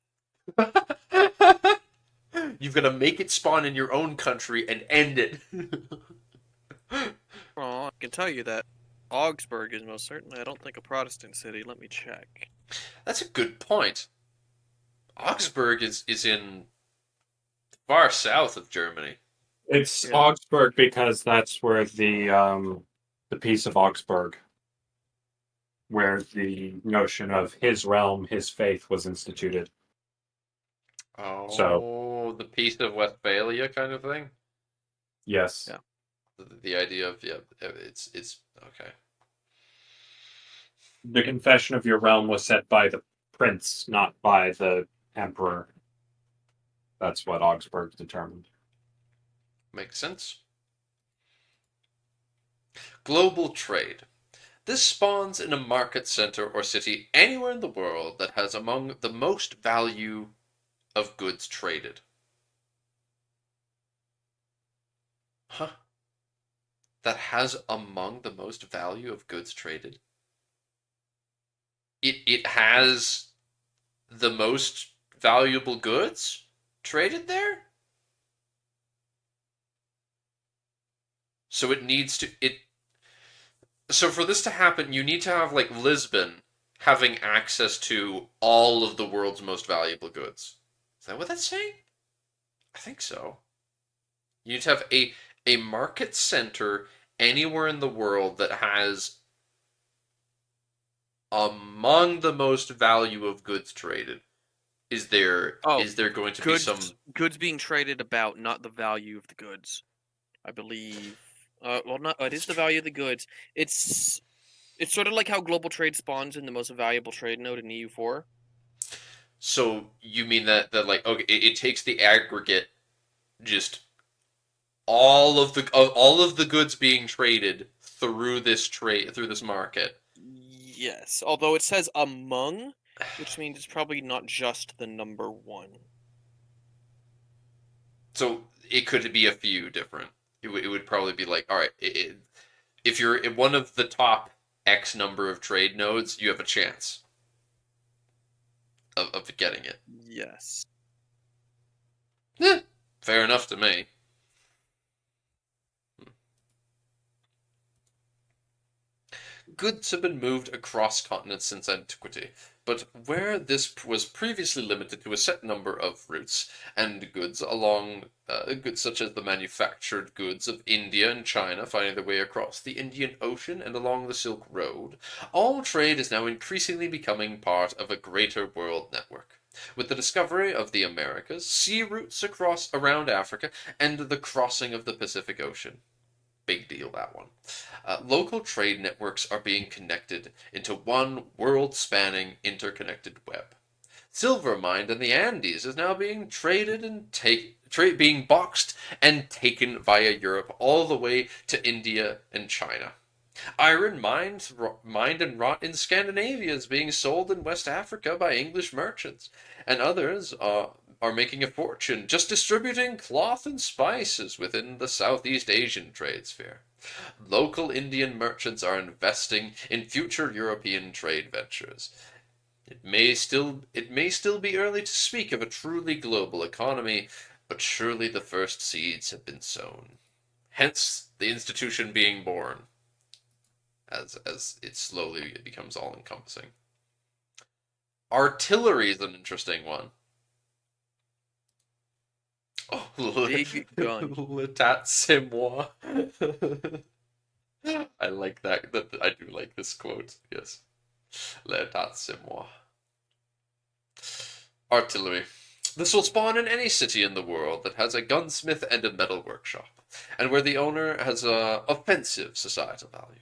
You've got to make it spawn in your own country and end it. Well, I can tell you that Augsburg is most certainly, I don't think, a Protestant city. Let me check. That's a good point. Augsburg is in far south of Germany. It's Augsburg because that's where the Peace of Augsburg, where the notion of his realm, his faith was instituted. Oh, so, the Peace of Westphalia kind of thing? Yes. Yeah. The idea of, it's okay. The confession of your realm was set by the prince, not by the emperor. That's what Augsburg determined. Makes sense. Global trade. This spawns in a market center or city anywhere in the world that has among the most value of goods traded. Huh? That has among the most value of goods traded? It has the most valuable goods traded there? So it needs to... So for this to happen, you need to have, like, Lisbon having access to all of the world's most valuable goods. Is that what that's saying? I think so. You need to have a market center anywhere in the world that has among the most value of goods traded. Oh, is there going to be some? goods being traded about, not the value of the goods. I believe. Well, not. It is the value of the goods. It's sort of like how global trade spawns in the most valuable trade node in EU4. So you mean that like okay, it takes the aggregate, just all of the goods being traded through this market. Yes, although it says among, which means it's probably not just the number one. So it could be a few different. It would probably be like, all right, if you're in one of the top X number of trade nodes, you have a chance of getting it. Yes. Fair enough to me. Goods have been moved across continents since antiquity, but where this was previously limited to a set number of routes and goods along goods such as the manufactured goods of India and China finding their way across the Indian Ocean and along the Silk Road, all trade is now increasingly becoming part of a greater world network. With the discovery of the Americas, sea routes around Africa, and the crossing of the Pacific Ocean. Big deal, that one. Local trade networks are being connected into one world-spanning interconnected web. Silver mined in the Andes is now being traded and being boxed and taken via Europe all the way to India and China. Iron mined and wrought in Scandinavia is being sold in West Africa by English merchants, and others are making a fortune just distributing cloth and spices within the Southeast Asian trade sphere. Local Indian merchants are investing in future European trade ventures. It may still be early to speak of a truly global economy, but surely the first seeds have been sown. Hence the institution being born, as it slowly becomes all encompassing. Artillery is an interesting one. Oh, Big gun. L'état c'est moi. I like that. I do like this quote. Yes. L'état c'est moi. Artillery. This will spawn in any city in the world that has a gunsmith and a metal workshop, and where the owner has a offensive societal value.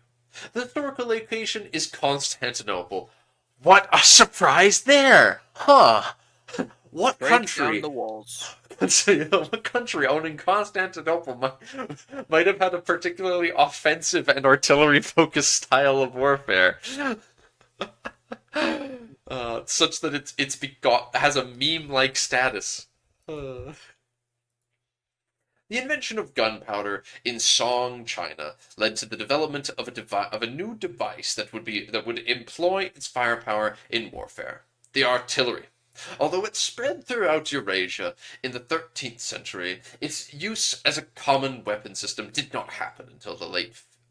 The historical location is Constantinople. What a surprise there! Huh? What Break country? down the walls. So, what country owning Constantinople might have had a particularly offensive and artillery-focused style of warfare, such that has a meme-like status. The invention of gunpowder in Song, China, led to the development of a new device that would employ its firepower in warfare: the artillery. Although it spread throughout Eurasia in the 13th century, its use as a common weapon system did not happen until the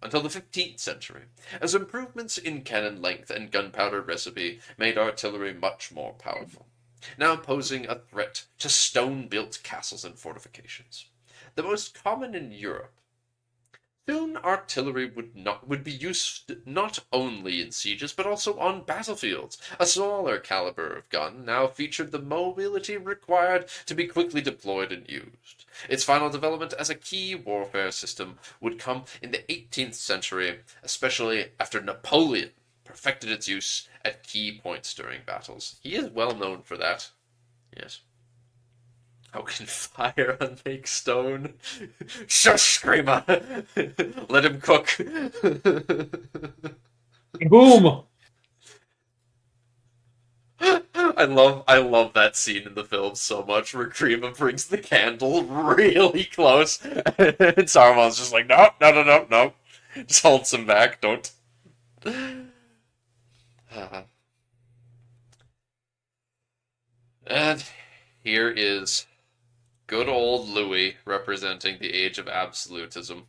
15th century, as improvements in cannon length and gunpowder recipe made artillery much more powerful, now posing a threat to stone-built castles and fortifications. The most common in Europe. Soon artillery would be used not only in sieges but also on battlefields. A smaller caliber of gun now featured the mobility required to be quickly deployed and used. Its final development as a key warfare system would come in the 18th century, especially after Napoleon perfected its use at key points during battles. He is well known for that. Yes. How can fire unmake stone? Shush, Screamer! Let him cook. Boom! I love that scene in the film so much where Krima brings the candle really close and Saruman's just like, no, no, no, no, no. Just holds him back, don't. And here is good old Louis representing the age of absolutism.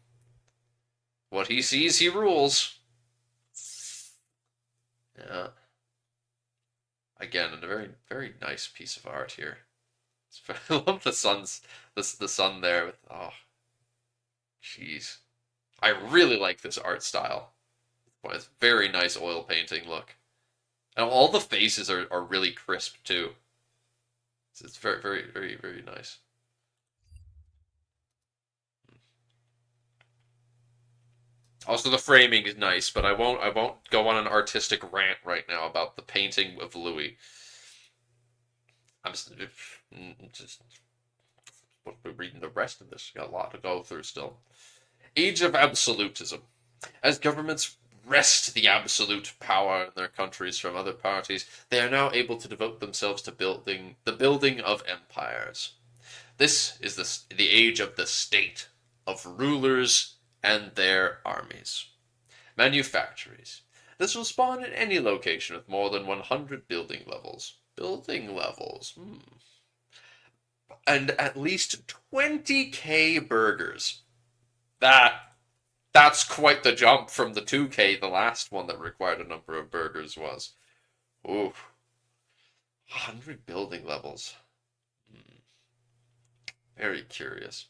What he sees, he rules. Yeah. Again, a very, very nice piece of art here. I love the sun there. Oh, jeez. I really like this art style. It's very nice oil painting look. And all the faces are really crisp too. It's very, very, very, very nice. Also, the framing is nice, but I won't go on an artistic rant right now about the painting of Louis. I'm just reading the rest of this. Got a lot to go through still. Age of absolutism. As governments wrest the absolute power in their countries from other parties, they are now able to devote themselves to the building of empires. This is the age of the state, of rulers and their armies. Manufactories. This will spawn in any location with more than 100 building levels. Building levels. And at least 20k burgers. That's quite the jump from the 2k, the last one that required a number of burgers was. Ooh. 100 building levels. Very curious.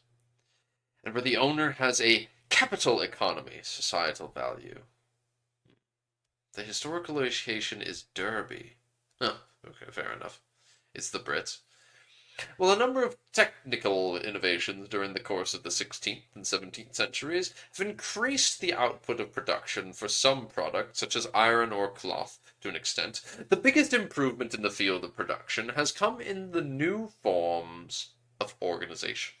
And where the owner has a capital economy, societal value. The historical location is Derby. Oh, okay, fair enough. It's the Brits. Well, a number of technical innovations during the course of the 16th and 17th centuries have increased the output of production for some products, such as iron or cloth, to an extent. The biggest improvement in the field of production has come in the new forms of organization.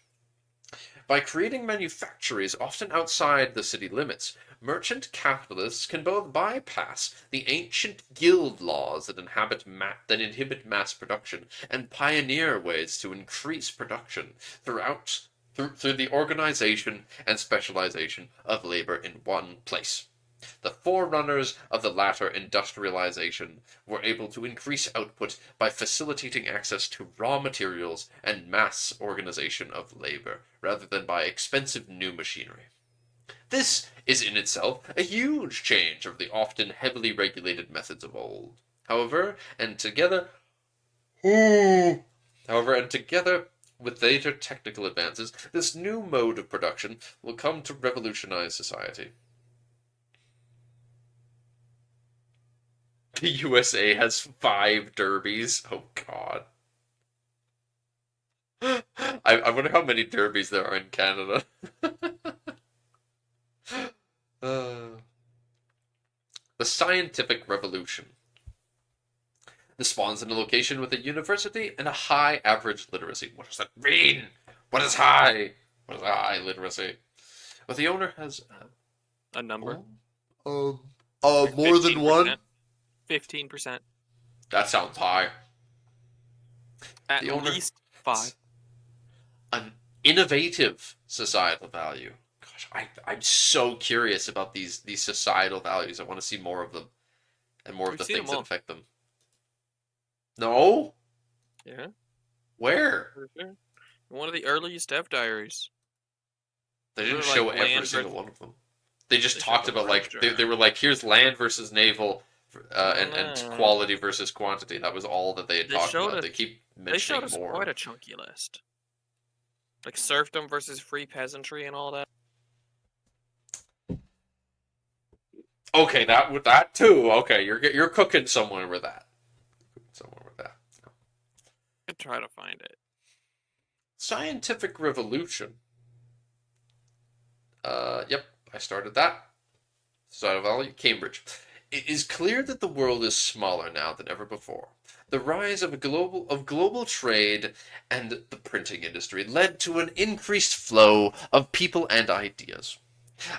By creating manufactories often outside the city limits, merchant capitalists can both bypass the ancient guild laws that inhibit mass production and pioneer ways to increase production through the organization and specialization of labor in one place. The forerunners of the latter industrialization were able to increase output by facilitating access to raw materials and mass organization of labor, rather than by expensive new machinery. This is in itself a huge change of the often heavily regulated methods of old. However, and together with later technical advances, this new mode of production will come to revolutionize society. The USA has 5 derbies. Oh, God. I wonder how many derbies there are in Canada. The scientific revolution. This spawns in a location with a university and a high average literacy. What does that mean? What is high? What is high literacy? Well, the owner has a number. More Like than one? 15%. That sounds high. At The owner least 5. An innovative societal value. Gosh, I'm so curious about these societal values. I want to see more of them and more of the things that affect them. No? Yeah. Where? For sure. One of the earliest dev diaries. They didn't show every single one of them. They just talked about, like, they were like, here's land versus naval and quality versus quantity. That was all that they had talked about. They keep mentioning more. They showed us quite a chunky list. Like serfdom versus free peasantry and all that. Okay, that too. Okay, you're cooking somewhere with that. Could try to find it. Scientific revolution. Yep, I started that. Societal value, Cambridge. It is clear that the world is smaller now than ever before. The rise of global trade and the printing industry led to an increased flow of people and ideas,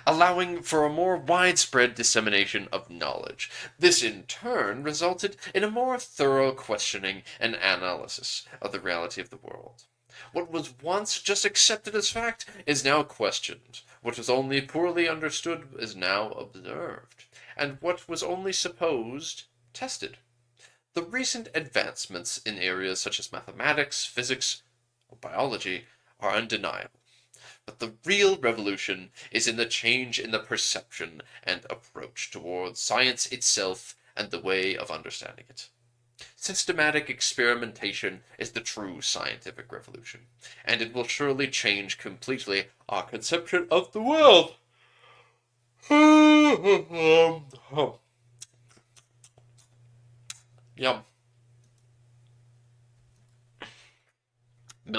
allowing for a more widespread dissemination of knowledge. This in turn resulted in a more thorough questioning and analysis of the reality of the world. What was once just accepted as fact is now questioned. What was only poorly understood is now observed. And what was only supposed, tested. The recent advancements in areas such as mathematics, physics, or biology are undeniable. But the real revolution is in the change in the perception and approach towards science itself and the way of understanding it. Systematic experimentation is the true scientific revolution, and it will surely change completely our conception of the world. Yum.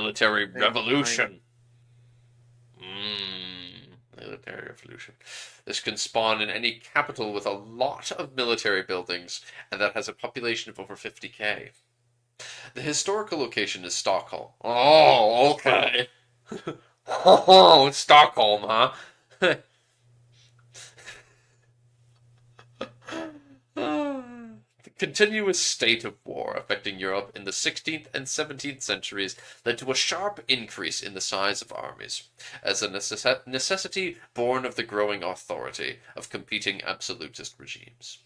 military Hey, revolution. Military revolution. This can spawn in any capital with a lot of military buildings, and that has a population of over 50k. The historical location is Stockholm. Oh, okay. Oh, Stockholm, huh? The continuous state of war affecting Europe in the 16th and 17th centuries led to a sharp increase in the size of armies, as a necessity born of the growing authority of competing absolutist regimes.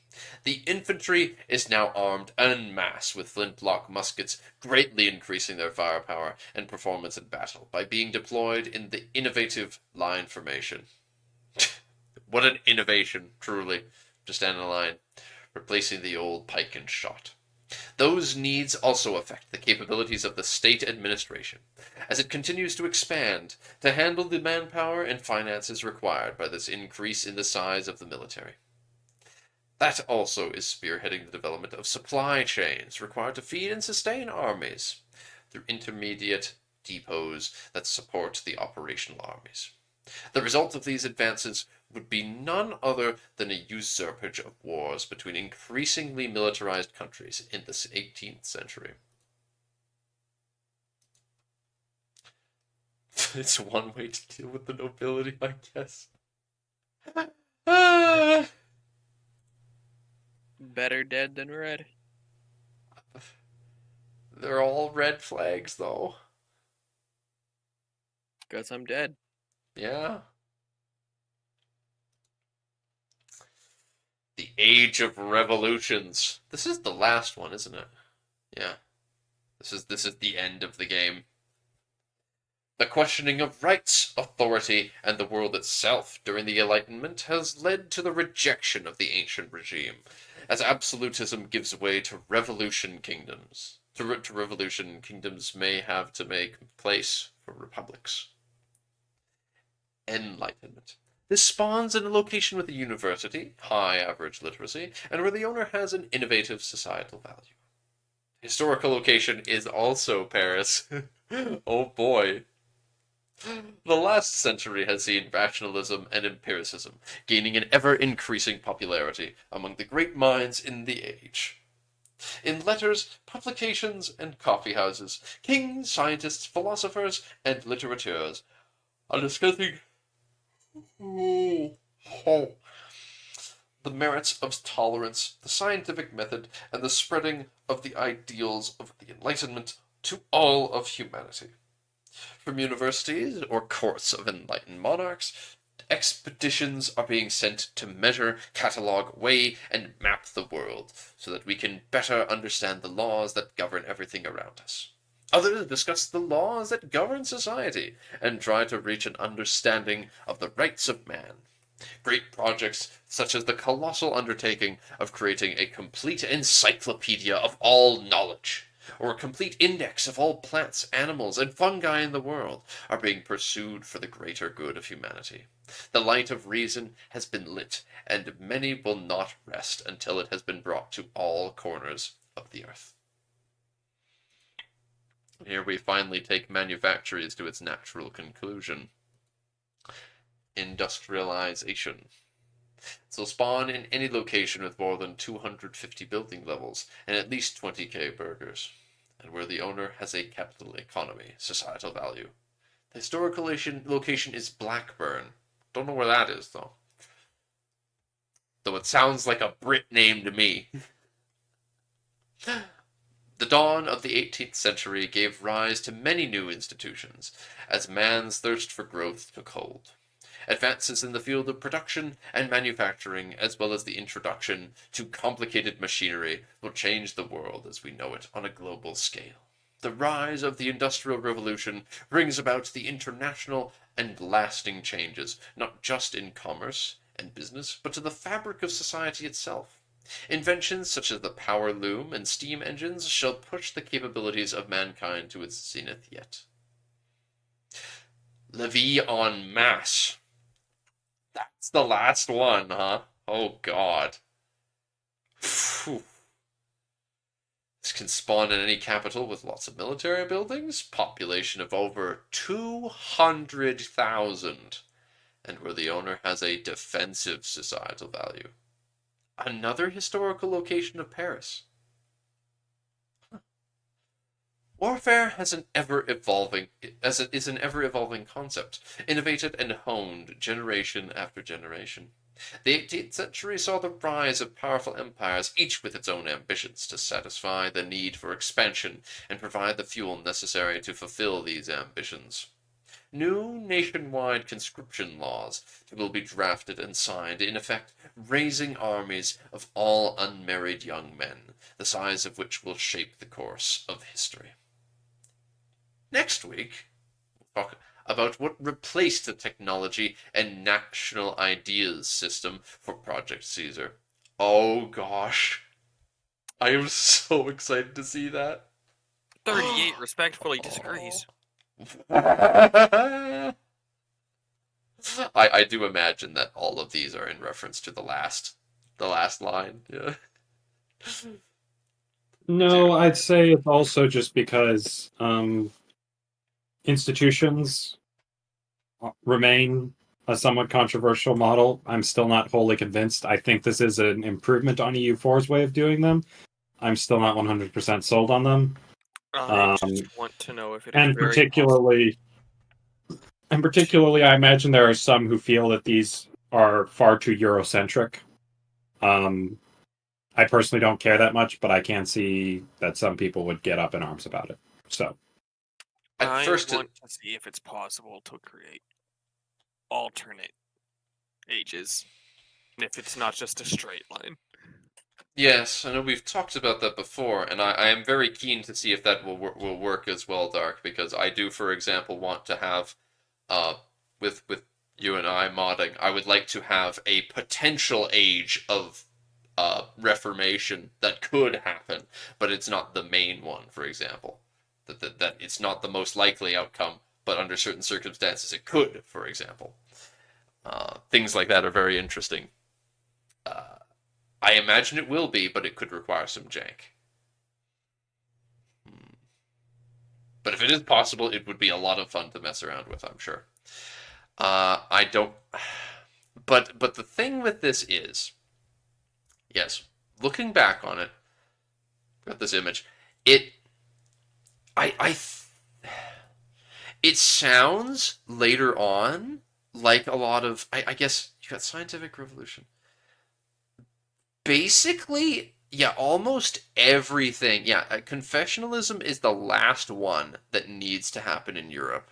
The infantry is now armed en masse with flintlock muskets, greatly increasing their firepower and performance in battle by being deployed in the innovative line formation. What an innovation, truly. Just stand in a line, replacing the old pike and shot. Those needs also affect the capabilities of the state administration, as it continues to expand to handle the manpower and finances required by this increase in the size of the military. That also is spearheading the development of supply chains required to feed and sustain armies through intermediate depots that support the operational armies. The result of these advances would be none other than a usurpage of wars between increasingly militarized countries in the 18th century. It's one way to deal with the nobility, I guess. Better dead than red. They're all red flags, though. Guess I'm dead. Yeah. The Age of Revolutions. This is the last one, isn't it? Yeah. This is the end of the game. The questioning of rights, authority, and the world itself during the Enlightenment has led to the rejection of the ancient regime, as absolutism gives way to revolution kingdoms. To revolution, kingdoms may have to make place for republics. Enlightenment. This spawns in a location with a university, high average literacy, and where the owner has an innovative societal value. Historical location is also Paris. Oh boy. The last century has seen rationalism and empiricism gaining an ever-increasing popularity among the great minds in the age. In letters, publications, and coffee houses, kings, scientists, philosophers, and litterateurs are discussing the merits of tolerance, the scientific method, and the spreading of the ideals of the Enlightenment to all of humanity. From universities or courts of enlightened monarchs, expeditions are being sent to measure, catalogue, weigh, and map the world so that we can better understand the laws that govern everything around us. Others discuss the laws that govern society and try to reach an understanding of the rights of man. Great projects such as the colossal undertaking of creating a complete encyclopedia of all knowledge, or a complete index of all plants, animals, and fungi in the world, are being pursued for the greater good of humanity. The light of reason has been lit, and many will not rest until it has been brought to all corners of the earth. Here we finally take manufactures to its natural conclusion. Industrialization. So spawn in any location with more than 250 building levels and at least 20k burgers, and where the owner has a capital economy, societal value. The historical location is Blackburn. Don't know where that is, though. Though it sounds like a Brit name to me. The dawn of the 18th century gave rise to many new institutions, as man's thirst for growth took hold. Advances in the field of production and manufacturing, as well as the introduction to complicated machinery, will change the world as we know it on a global scale. The rise of the Industrial Revolution brings about the international and lasting changes, not just in commerce and business, but to the fabric of society itself. Inventions such as the power loom and steam engines shall push the capabilities of mankind to its zenith yet. La vie en masse. That's the last one, huh? Oh, God. Phew. can spawn in any capital with lots of military buildings, population of over 200,000, and where the owner has a defensive societal value. Another historical location of Paris. Warfare is an ever-evolving concept, innovated and honed generation after generation. The 18th century saw the rise of powerful empires, each with its own ambitions to satisfy the need for expansion and provide the fuel necessary to fulfill these ambitions. New nationwide conscription laws will be drafted and signed, in effect raising armies of all unmarried young men, the size of which will shape the course of history. Next week, we'll talk about what replaced the technology and national ideas system for Project Caesar. Oh gosh. I am so excited to see that. 38 respectfully disagrees. I do imagine that all of these are in reference to the last line. Yeah. No, I'd say it's also just because institutions remain a somewhat controversial model. I'm still not wholly convinced. I think this is an improvement on EU4's way of doing them. I'm still not 100% sold on them. I just want to know if it is and very particularly, I imagine there are some who feel that these are far too Eurocentric. I personally don't care that much, but I can see that some people would get up in arms about it. So, I want to see if it's possible to create alternate ages, if it's not just a straight line. Yes, I know we've talked about that before, and I am very keen to see if that will work as well, Dark, because I do, for example, want to have, with you and I modding, I would like to have a potential age of reformation that could happen, but it's not the main one, for example. That it's not the most likely outcome, but under certain circumstances it could, for example. Things like that are very interesting. I imagine it will be, but it could require some jank. But if it is possible, it would be a lot of fun to mess around with, I'm sure. I don't... But the thing with this is... Yes, looking back on it, got this image, it sounds later on like a lot of... I guess you got scientific revolution. Basically, yeah, almost everything. Yeah, confessionalism is the last one that needs to happen in Europe.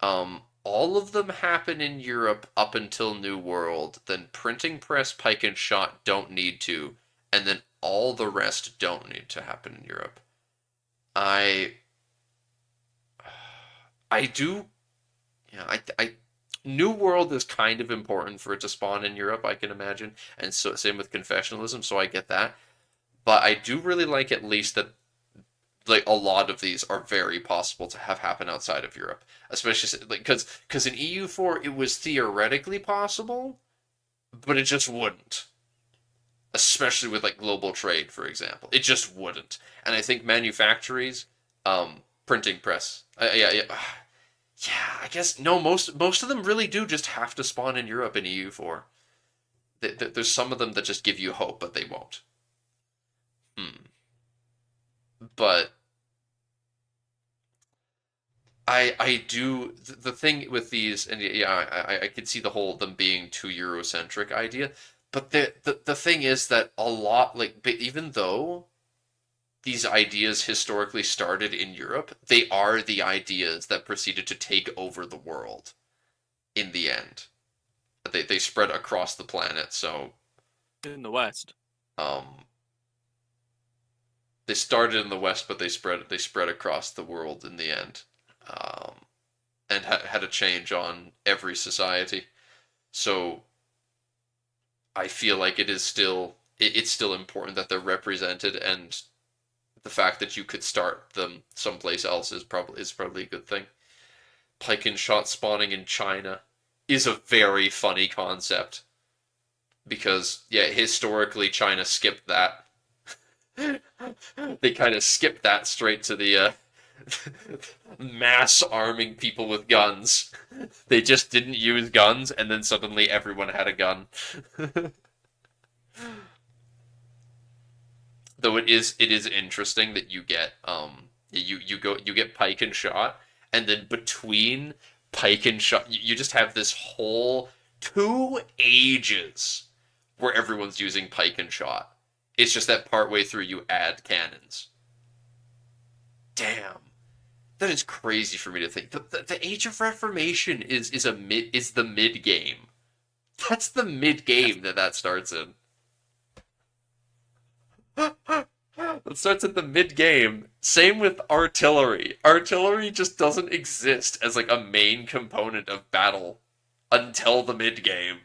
All of them happen in Europe up until New World. Then printing press, pike, and shot don't need to, and then all the rest don't need to happen in Europe. I do. Yeah, New World is kind of important for it to spawn in Europe, I can imagine, and so same with confessionalism, so I get that. But I do really like at least that like a lot of these are very possible to have happen outside of Europe, especially like because in EU4 it was theoretically possible, but it just wouldn't. Especially with like global trade, for example, it just wouldn't. And I think manufactories, printing press, yeah. Yeah, I guess no. Most of them really do just have to spawn in Europe in EU4. There's some of them that just give you hope, but they won't. But I do the thing with these, and yeah, I could see the whole them being too Eurocentric idea. But the thing is that a lot like even though these ideas historically started in Europe, they are the ideas that proceeded to take over the world in the end. They spread across the planet, so... In the West. They started in the West, but they spread across the world in the end. And had a change on every society. So I feel like it's still important that they're represented, and the fact that you could start them someplace else is probably a good thing. Pike and shot spawning in China is a very funny concept. Because, yeah, historically China skipped that. They kind of skipped that straight to the mass arming people with guns. They just didn't use guns, and then suddenly everyone had a gun. Though it is interesting that you get you get pike and shot, and then between pike and shot you just have this whole 2 ages where everyone's using pike and shot. It's just that partway through you add cannons. Damn. That is crazy for me to think. The Age of Reformation is the mid game. That's the mid game that starts in. It starts at the mid game. Same with artillery. Artillery just doesn't exist as like a main component of battle until the mid game.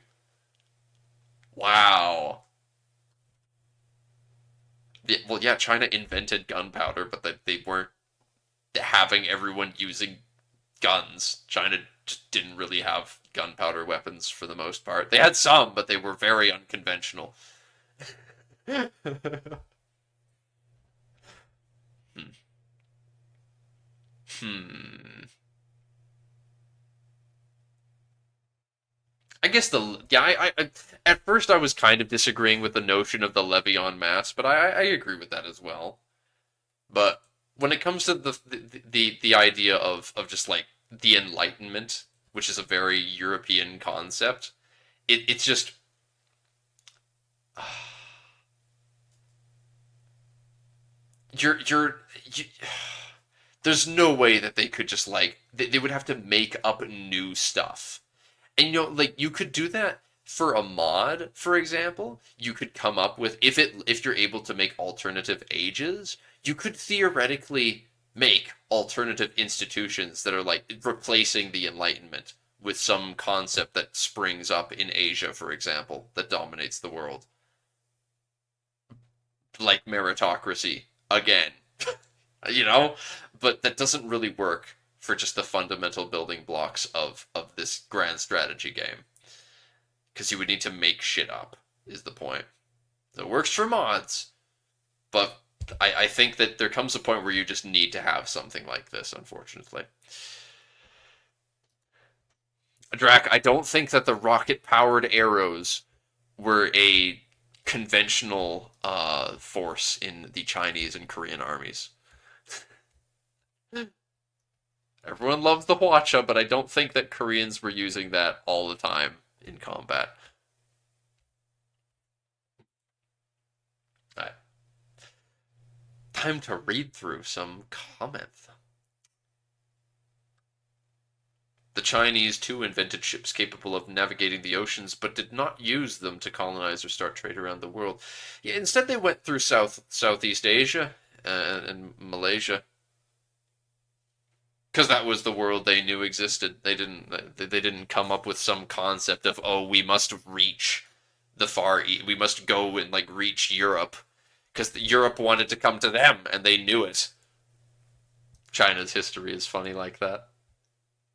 Wow. Yeah, well, yeah, China invented gunpowder, but they weren't having everyone using guns. China just didn't really have gunpowder weapons for the most part. They had some, but they were very unconventional. Hmm. Hmm. I guess I at first I was kind of disagreeing with the notion of the levy en masse, but I agree with that as well. But when it comes to the idea of just like the Enlightenment, which is a very European concept, it's just you there's no way that they could just like they would have to make up new stuff. And like you could do that for a mod, for example. You could come up with if you're able to make alternative ages, you could theoretically make alternative institutions that are like replacing the Enlightenment with some concept that springs up in Asia, for example, that dominates the world. Like meritocracy again. you know? But that doesn't really work for just the fundamental building blocks of this grand strategy game. Because you would need to make shit up, is the point. It works for mods, but I think that there comes a point where you just need to have something like this, unfortunately. Drac, I don't think that the rocket-powered arrows were a conventional force in the Chinese and Korean armies. Everyone loves the Hwacha, but I don't think that Koreans were using that all the time in combat. Alright. Time to read through some comments. The Chinese, too, invented ships capable of navigating the oceans, but did not use them to colonize or start trade around the world. Yeah, instead, they went through Southeast Asia and Malaysia. Because that was the world they knew existed. They didn't come up with some concept of, oh, we must reach the far east. We must go and like reach Europe. Because Europe wanted to come to them, and they knew it. China's history is funny like that.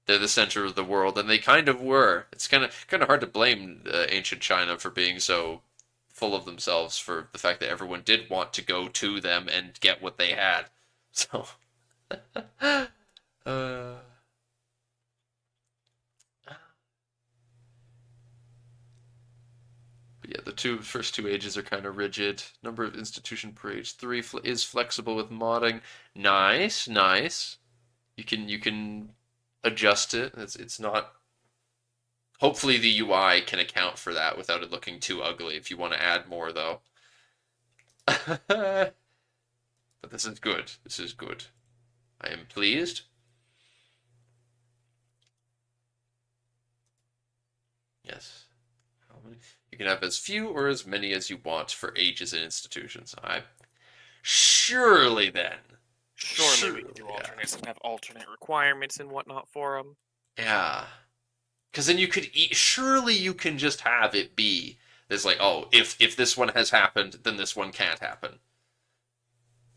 They're the center of the world, and they kind of were. It's kind of hard to blame ancient China for being so full of themselves for the fact that everyone did want to go to them and get what they had. So... But yeah, the first two ages are kind of rigid. Number of institution per age 3 is flexible with modding. Nice, nice. You can adjust it. It's not. Hopefully the UI can account for that without it looking too ugly. If you want to add more, though. But this is good. This is good. I am pleased. Yes. How many? You can have as few or as many as you want for ages and institutions. Surely then. Surely we can do alternates and have alternate requirements and whatnot for them. Yeah. Because then you could surely you can just have it be there's like, oh, if this one has happened, then this one can't happen.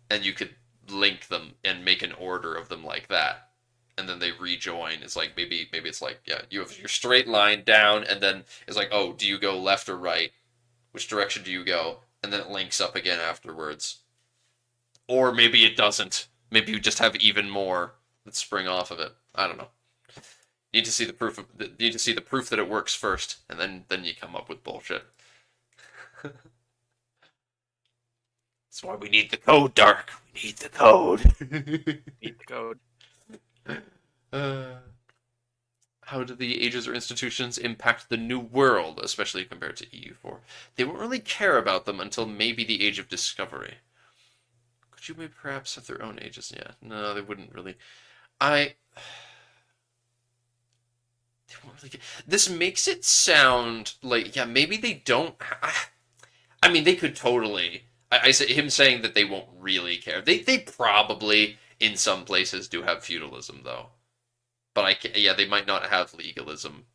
And you could link them and make an order of them like that. And then they rejoin. It's like maybe it's like, yeah, you have your straight line down, and then it's like, oh, do you go left or right? Which direction do you go? And then it links up again afterwards. Or maybe it doesn't. Maybe you just have even more that spring off of it. I don't know. You need to see the proof of you need to see the proof that it works first, and then you come up with bullshit. That's why we need the code, Dark. We need the code. Need the code. How do the ages or institutions impact the new world, especially compared to EU4? They won't really care about them until maybe the Age of Discovery. Could you maybe perhaps have their own ages? Yeah, no, they wouldn't really. They won't really. This makes it sound like, yeah, maybe they don't. I mean, they could totally. I say him saying that they won't really care. They probably in some places do have feudalism though, but yeah, they might not have legalism,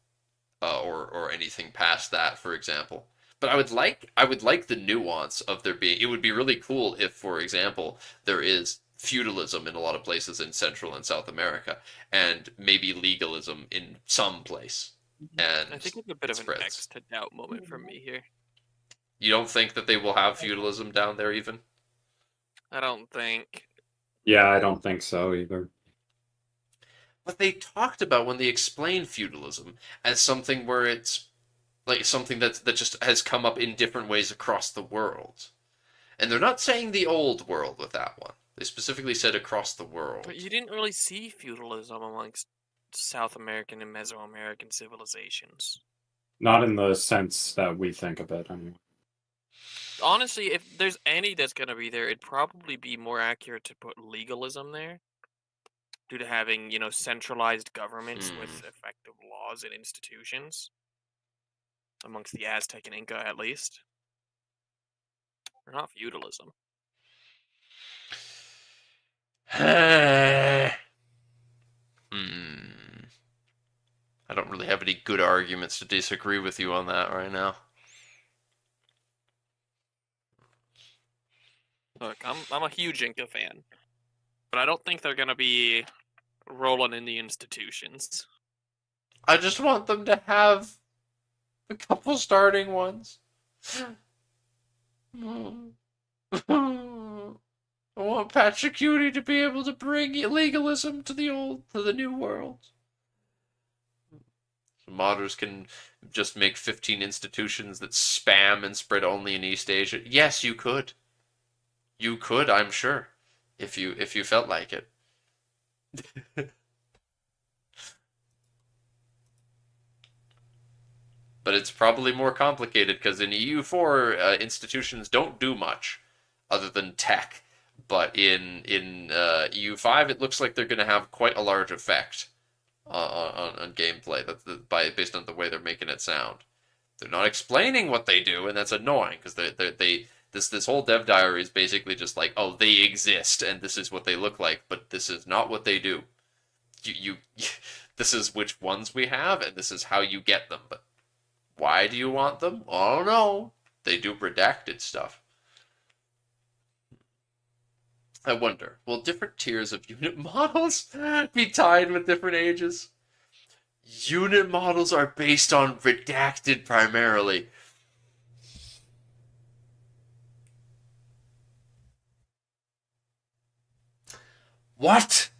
or anything past that, for example. But I would like the nuance of there being. It would be really cool if, for example, there is feudalism in a lot of places in Central and South America, and maybe legalism in some place. And I think it's a bit of an spreads. X to doubt moment from me here. You don't think that they will have feudalism down there even? I don't think. Yeah, I don't think so either. But they talked about when they explained feudalism as something where it's like something that just has come up in different ways across the world. And they're not saying the old world with that one. They specifically said across the world. But you didn't really see feudalism amongst South American and Mesoamerican civilizations. Not in the sense that we think of it, anyway. Honestly, if there's any that's going to be there, it'd probably be more accurate to put legalism there. Due to having, centralized governments with effective laws and institutions. Amongst the Aztec and Inca, at least. Or not feudalism. I don't really have any good arguments to disagree with you on that right now. Look, I'm a huge Inca fan. But I don't think they're going to be rolling in the institutions. I just want them to have a couple starting ones. I want Pachacuti to be able to bring legalism to the new world. So modders can just make 15 institutions that spam and spread only in East Asia. Yes, you could. You could, I'm sure, if you felt like it. But it's probably more complicated because in EU4, institutions don't do much other than tech. But in EU5, it looks like they're going to have quite a large effect on gameplay. Based on the way they're making it sound. They're not explaining what they do, and that's annoying because this whole dev diary is basically just like, oh, they exist and this is what they look like, but this is not what they do. This is which ones we have, and this is how you get them. But why do you want them? I don't know. They do redacted stuff. I wonder, will different tiers of unit models be tied with different ages? Unit models are based on redacted primarily. What?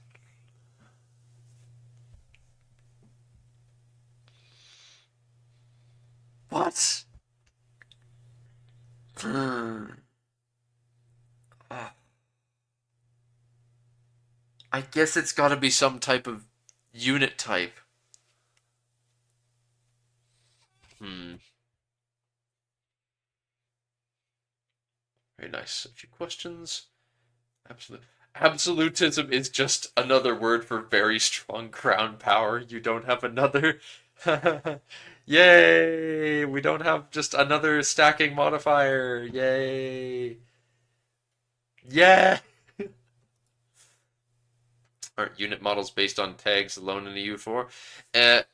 What? I guess it's got to be some type of unit type. Very nice. A few questions. Absolutism is just another word for very strong crown power. You don't have another. Yay! We don't have just another stacking modifier. Yay! Yeah! Are unit models based on tags alone in EU4?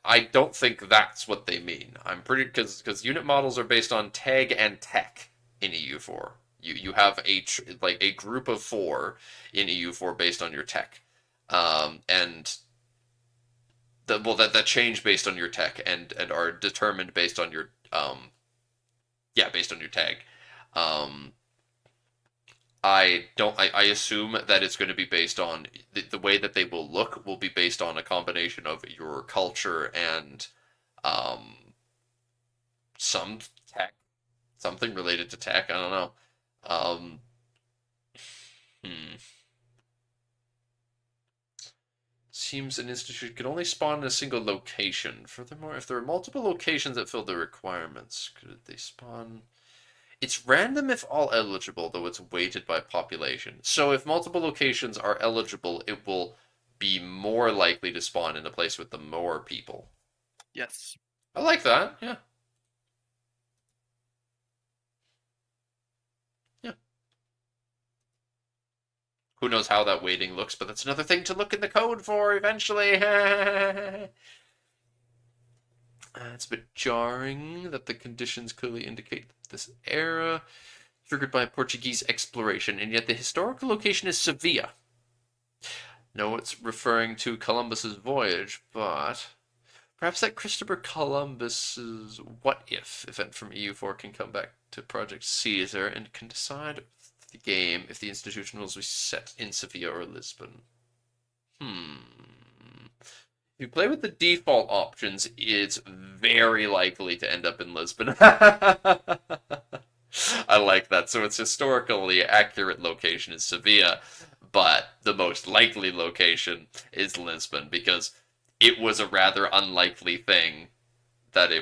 I don't think that's what they mean. I'm pretty because unit models are based on tag and tech in EU4. You have a group of 4 in EU4 based on your tech, and that change based on your tech and are determined based on your based on your tag. I assume that it's going to be based on the way that they will be based on a combination of your culture and um some tech, something related to tech. I don't know. Um, hmm. Seems an institution can only spawn in a single location. Furthermore, if there are multiple locations that fill the requirements, could they spawn? It's random if all eligible, though it's weighted by population. So if multiple locations are eligible, it will be more likely to spawn in a place with the more people. Yes. I like that. Yeah. Yeah. Who knows how that weighting looks, but that's another thing to look in the code for eventually. It's a bit jarring that the conditions clearly indicate this era triggered by Portuguese exploration, and yet the historical location is Sevilla. No, it's referring to Columbus's voyage, but perhaps that Christopher Columbus's what if event from EU4 can come back to Project Caesar and can decide the game if the institution will be set in Sevilla or Lisbon. If you play with the default options, it's very likely to end up in Lisbon. I like that. So its historically accurate location is Sevilla, but the most likely location is Lisbon because it was a rather unlikely thing that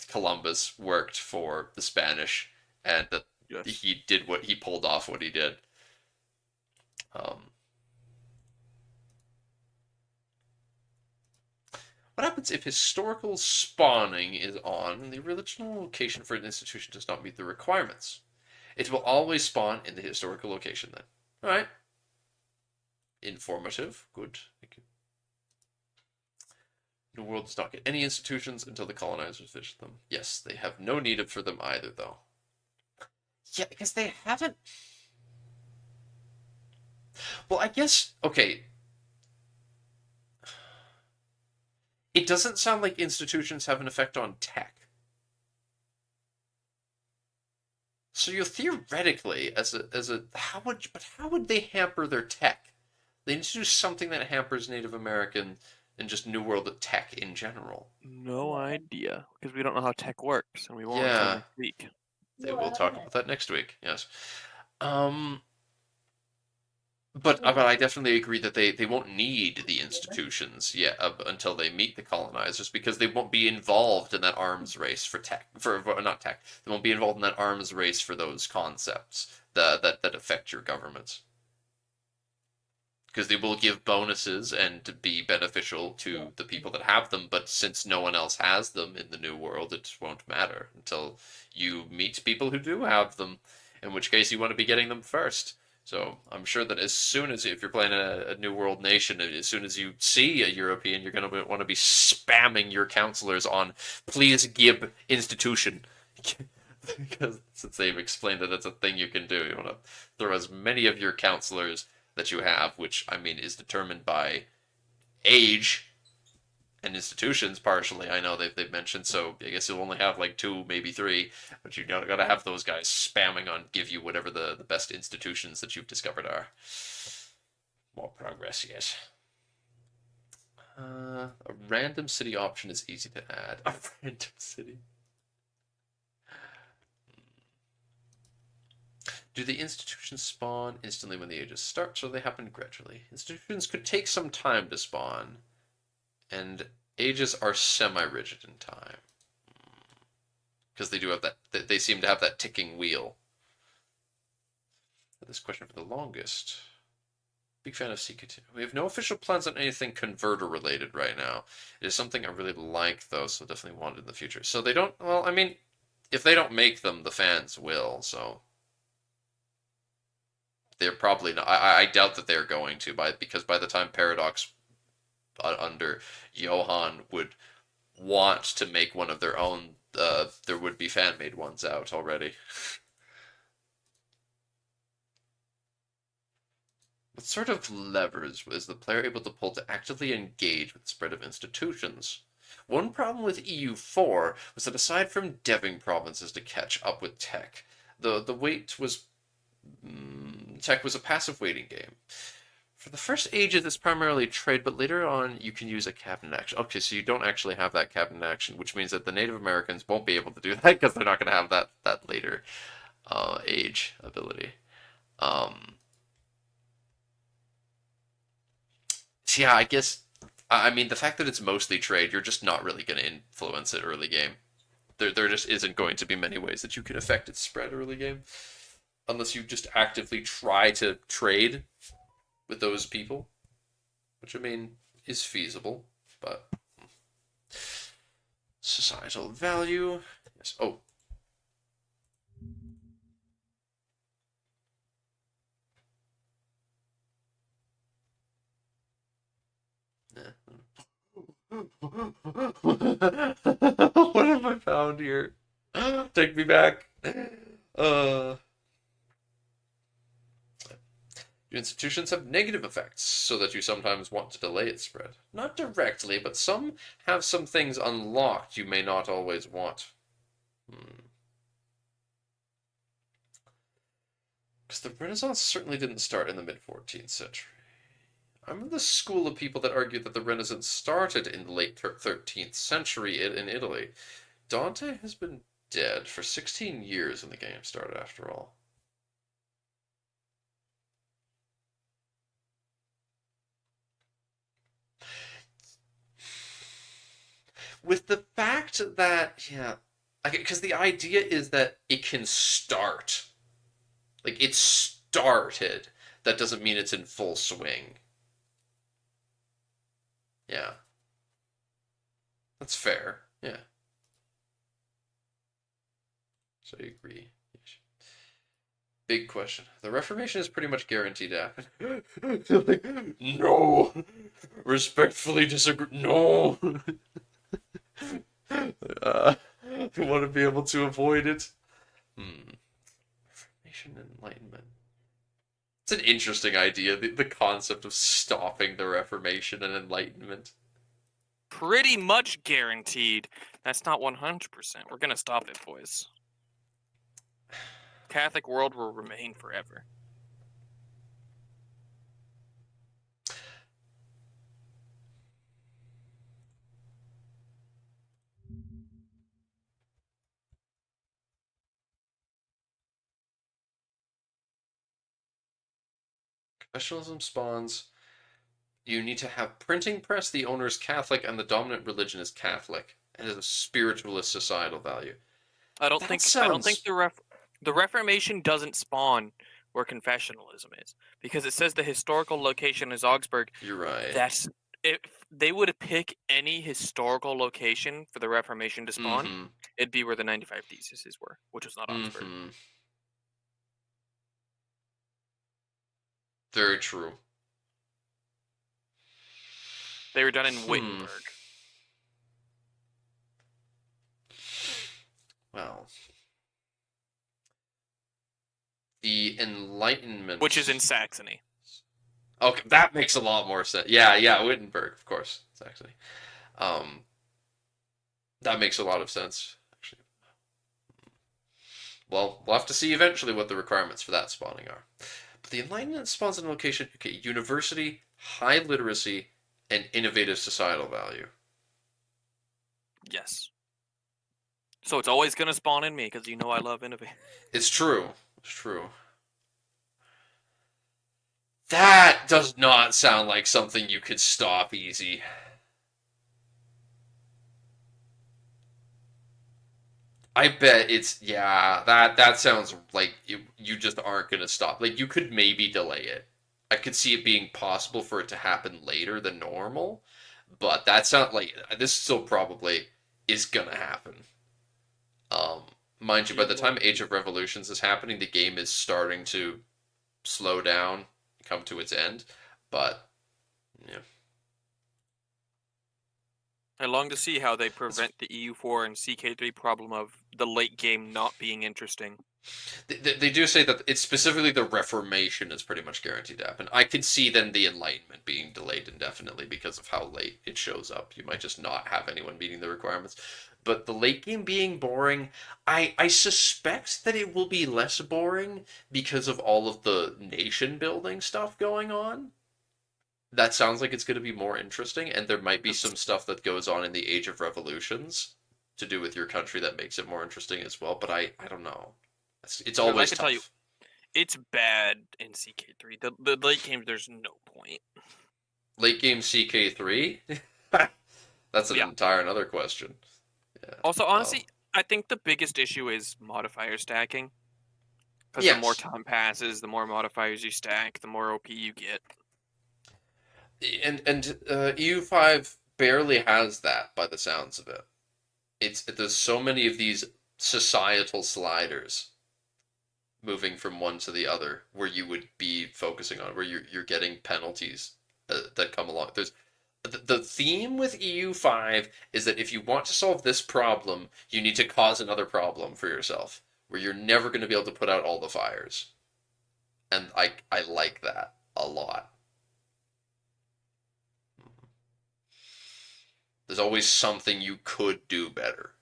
Columbus worked for the Spanish and that he did what he pulled off what he did. What happens if historical spawning is on and the original location for an institution does not meet the requirements? It will always spawn in the historical location then. Alright. Informative. Good. Thank you. The world does not get any institutions until the colonizers visit them. Yes, they have no need for them either, though. Yeah, because they haven't... Well, I guess... Okay. It doesn't sound like institutions have an effect on tech. So you theoretically, how would they hamper their tech? They need to do something that hampers Native American and just New World tech in general. No idea, because we don't know how tech works, and we won't until Yeah. next week. We'll talk about that next week. Yes. But I definitely agree that they won't need the institutions yet until they meet the colonizers because they won't be involved in that arms race for tech for not tech. They won't be involved in that arms race for those concepts that affect your governments. Because they will give bonuses and be beneficial to the people that have them, but since no one else has them in the new world, it won't matter until you meet people who do have them, in which case you want to be getting them first. So I'm sure that as soon as, if you're playing a New World nation, as soon as you see a European, you're going to want to be spamming your counselors on, please give institution. Because since they've explained that that's a thing you can do, you want to throw as many of your counselors that you have, which, I mean, is determined by age and institutions partially. I know they've mentioned, so I guess you'll only have like 2, maybe 3, but you gotta have those guys spamming on give you whatever the best institutions that you've discovered are. More progress, yes. A random city option is easy to add. A random city. Do the institutions spawn instantly when the ages start, or do they happen gradually? Institutions could take some time to spawn, and ages are semi-rigid in time. Because they do have that, they seem to have that ticking wheel. This question for the longest. Big fan of CK3. We have no official plans on anything converter related right now. It is something I really like, though, so definitely want it in the future. So they don't, well, I mean, if they don't make them, the fans will, so... They're probably not. I doubt that they're going to, because by the time Paradox under Johan would want to make one of their own, there would be fan-made ones out already. What sort of levers is the player able to pull to actively engage with the spread of institutions? One problem with EU4 was that aside from deving provinces to catch up with tech, the weight was Tech was a passive waiting game. For the first ages, it's primarily trade, but later on, you can use a cabinet action. Okay, so you don't actually have that cabinet action, which means that the Native Americans won't be able to do that because they're not going to have that later age ability. So yeah, I guess. I mean, the fact that it's mostly trade, you're just not really going to influence it early game. There just isn't going to be many ways that you can affect its spread early game, unless you just actively try to trade with those people, which I mean is feasible, but societal value. Yes. Oh. What have I found here? Take me back. Institutions have negative effects, so that you sometimes want to delay its spread. Not directly, but some have some things unlocked you may not always want. Because the Renaissance certainly didn't start in the mid-14th century. I'm of the school of people that argue that the Renaissance started in the late 13th century in Italy. Dante has been dead for 16 years when the game started, after all. With the fact that, yeah, because the idea is that it can start. Like, it started. That doesn't mean it's in full swing. Yeah. That's fair. Yeah. So I agree. Big question. The Reformation is pretty much guaranteed to happen. Like, no! Respectfully disagree. No! I want to be able to avoid it. Reformation and Enlightenment. It's an interesting idea, the concept of stopping the Reformation and Enlightenment. Pretty much guaranteed. That's not 100%. We're gonna stop it, boys. Catholic world will remain forever. Professionalism spawns. You need to have printing press, the owner is Catholic, and the dominant religion is Catholic. It has a spiritualist societal value. I don't think the Reformation doesn't spawn where confessionalism is, because it says the historical location is Augsburg. You're right. That's if they would pick any historical location for the Reformation to spawn, it'd be where the 95 Theses were, which was not Augsburg. Very true. They were done in Wittenberg. Well, the Enlightenment, which is in Saxony. Okay, that makes a lot more sense. Yeah, Wittenberg, of course, Saxony. That makes a lot of sense, actually. Well, we'll have to see eventually what the requirements for that spawning are. But the Enlightenment spawns in a location, okay, university, high literacy, and innovative societal value. Yes. So it's always going to spawn in me, because you know I love innovation. It's true. It's true. That does not sound like something you could stop easy. I bet it's, yeah, that sounds like you just aren't going to stop. Like, you could maybe delay it. I could see it being possible for it to happen later than normal, but that sounds like, this still probably is going to happen. Mind you, by the time Age of Revolutions is happening, the game is starting to slow down, come to its end, but, yeah. I long to see how they prevent the EU4 and CK3 problem of the late game not being interesting. They do say that it's specifically the Reformation is pretty much guaranteed to happen. I could see then the Enlightenment being delayed indefinitely because of how late it shows up. You might just not have anyone meeting the requirements. But the late game being boring, I suspect that it will be less boring because of all of the nation building stuff going on. That sounds like it's going to be more interesting, and there might be some stuff that goes on in the Age of Revolutions to do with your country that makes it more interesting as well. But I don't know. It's always I can tough. tell you, it's bad in CK3. The late game, there's no point. Late game CK3? That's an Yeah. entire another question. Yeah. Also, honestly, I think the biggest issue is modifier stacking. Because Yes. the more time passes, the more modifiers you stack, the more OP you get. And EU5 barely has that by the sounds of it. There's so many of these societal sliders moving from one to the other where you would be focusing on where you're getting penalties that come along. There's the theme with EU5 is that if you want to solve this problem, you need to cause another problem for yourself where you're never going to be able to put out all the fires. And I like that a lot. There's always something you could do better.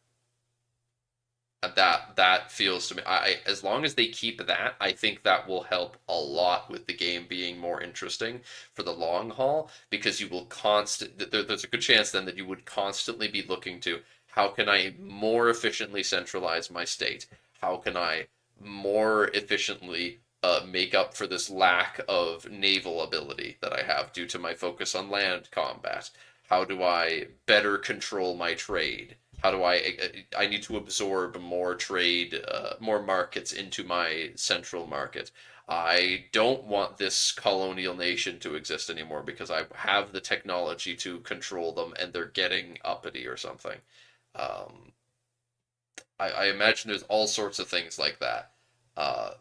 And that feels to me, as long as they keep that, I think that will help a lot with the game being more interesting for the long haul, because you will there's a good chance then that you would constantly be looking to how can I more efficiently centralize my state? How can I more efficiently make up for this lack of naval ability that I have due to my focus on land combat? How do I better control my trade? How do I need to absorb more trade, more markets into my central market. I don't want this colonial nation to exist anymore because I have the technology to control them and they're getting uppity or something. Um, I imagine there's all sorts of things like that. Uh,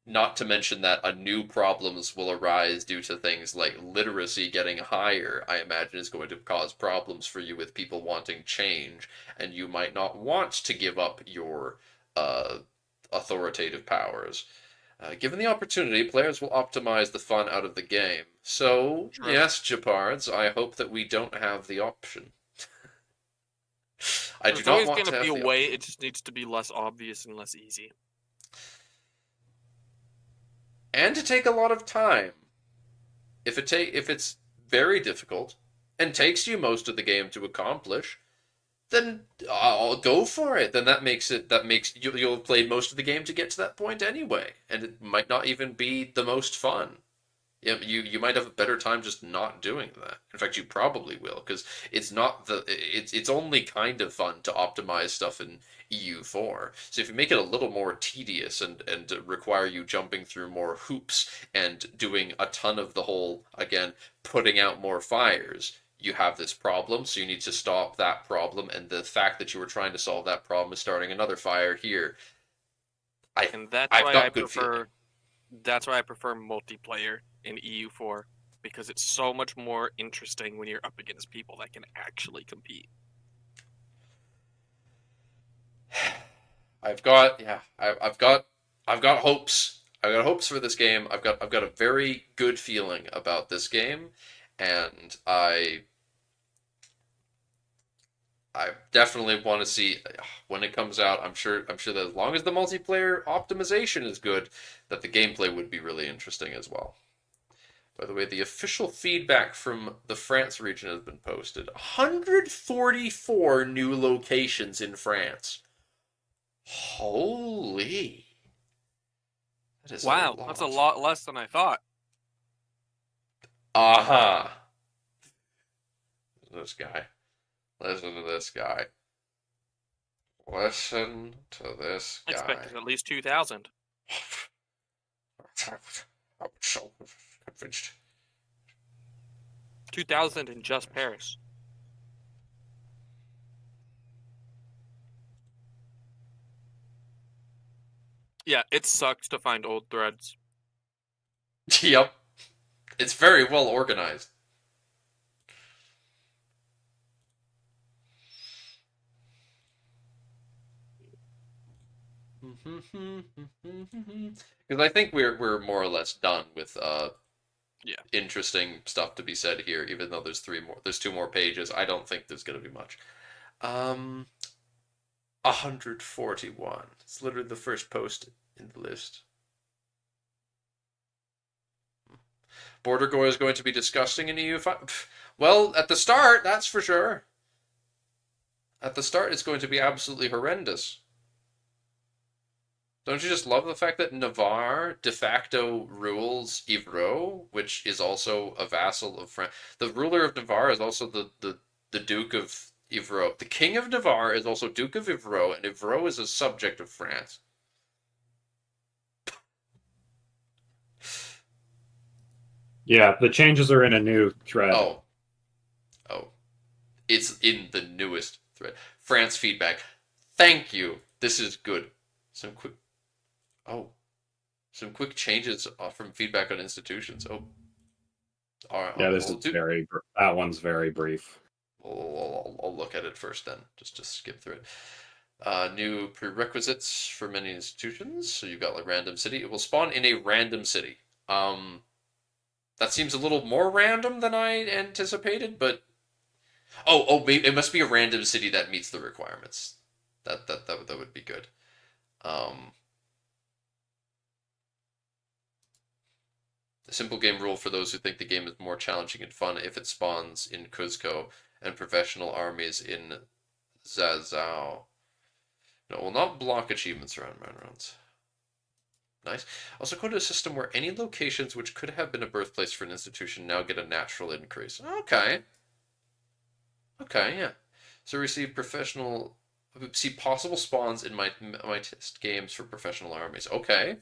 Not to mention that new problems will arise due to things like literacy getting higher, I imagine is going to cause problems for you with people wanting change, and you might not want to give up your authoritative powers. Given the opportunity, players will optimize the fun out of the game. So, True. yes, Japards, I hope that we don't have the option. I do There's not always want going to to have be a the way. option. It just needs to be less obvious and less easy. And to take a lot of time. If it's very difficult and takes you most of the game to accomplish, then I'll go for it. Then you'll have played most of the game to get to that point anyway, and it might not even be the most fun. You might have a better time just not doing that. In fact, you probably will, because it's only kind of fun to optimize stuff in EU4. So if you make it a little more tedious and require you jumping through more hoops and doing a ton of the whole, again, putting out more fires, you have this problem, so you need to stop that problem, and the fact that you were trying to solve that problem is starting another fire here. And that's I've why got I good feeling. prefer. That's why I prefer multiplayer in EU4, because it's so much more interesting when you're up against people that can actually compete. I've got I've got hopes. I've got hopes for this game. I've got a very good feeling about this game, and I definitely want to see when it comes out. I'm sure that as long as the multiplayer optimization is good, that the gameplay would be really interesting as well. By the way, the official feedback from the France region has been posted. 144 new locations in France. Holy. That is Wow, a lot. that's a lot less than I thought. Aha. This guy. Listen to this guy. Listen to this I guy. expected at least 2,000. I'm so convinced. 2,000 in just Paris. Yeah, it sucks to find old threads. Yep. It's very well organized. Because I think we're more or less done with Yeah. interesting stuff to be said here. Even though there's two more pages. I don't think there's gonna be much. Um, 141. It's literally the first post in the list. Border Gore is going to be disgusting in EU5. Well, at the start, that's for sure. At the start, it's going to be absolutely horrendous. Don't you just love the fact that Navarre de facto rules Ivro, which is also a vassal of France? The ruler of Navarre is also the Duke of Ivro. The King of Navarre is also Duke of Ivro, and Ivro is a subject of France. Yeah, the changes are in a new thread. Oh. Oh. It's in the newest thread. France feedback. Thank you. This is good. Some quick. Oh. Some quick changes from feedback on institutions. Oh. All right. Yeah, this is that one's very brief. I'll look at it first then, just to skip through it. New prerequisites for many institutions. So you've got like random city. It will spawn in a random city. That seems a little more random than I anticipated, but it must be a random city that meets the requirements. That would be good. A simple game rule for those who think the game is more challenging and fun if it spawns in Cuzco and professional armies in Zazao. No, it will not block achievements around rounds. Nice. Also go to a system where any locations which could have been a birthplace for an institution now get a natural increase. Okay. Okay, yeah. So see possible spawns in my test games for professional armies. Okay.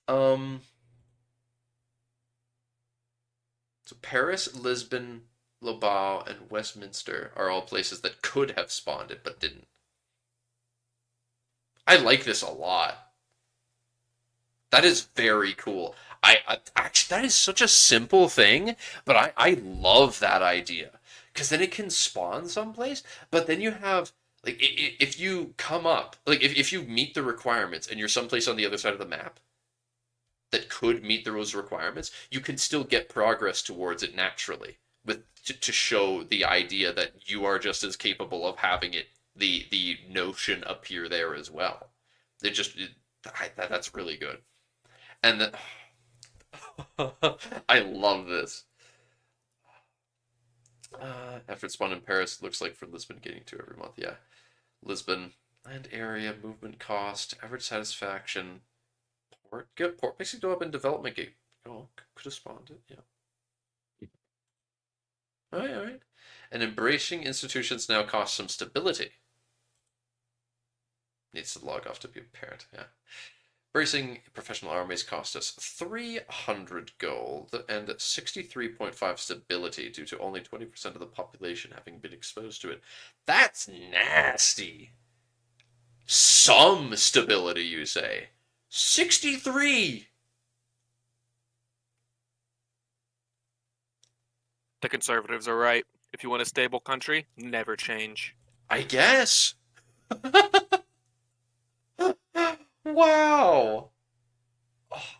So Paris, Lisbon, Bilbao, and Westminster are all places that could have spawned it but didn't. I like this a lot. That is very cool. I actually, that is such a simple thing, but I love that idea because then it can spawn someplace. But then you have like if you come up like if you meet the requirements and you're someplace on the other side of the map that could meet those requirements, you can still get progress towards it naturally with to show the idea that you are just as capable of having it the notion appear there as well. That's really good. And the, I love this. Effort spawn in Paris looks like for Lisbon getting to every month. Yeah. Lisbon, land area, movement cost, average satisfaction, port. Good port. Basically go up in development gate. Oh, could have spawned it. Yeah. Alright. And embracing institutions now costs some stability. Needs to log off to be apparent. Yeah. Embracing professional armies cost us 300 gold and 63.5 stability due to only 20% of the population having been exposed to it. That's nasty. Some stability, you say? 63! The conservatives are right. If you want a stable country, never change. I guess. Wow.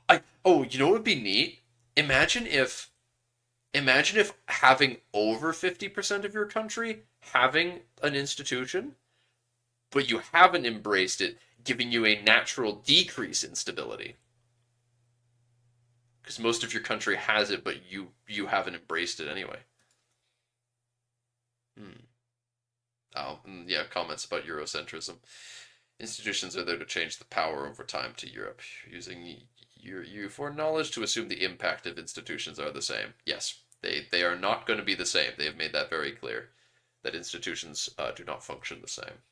You know what would be neat? Imagine if having over 50% of your country having an institution, but you haven't embraced it, giving you a natural decrease in stability. Because most of your country has it, but you haven't embraced it anyway. Oh, yeah, comments about Eurocentrism. Institutions are there to change the power over time to Europe, using your foreknowledge to assume the impact of institutions are the same. Yes, they are not going to be the same. They have made that very clear, that institutions do not function the same.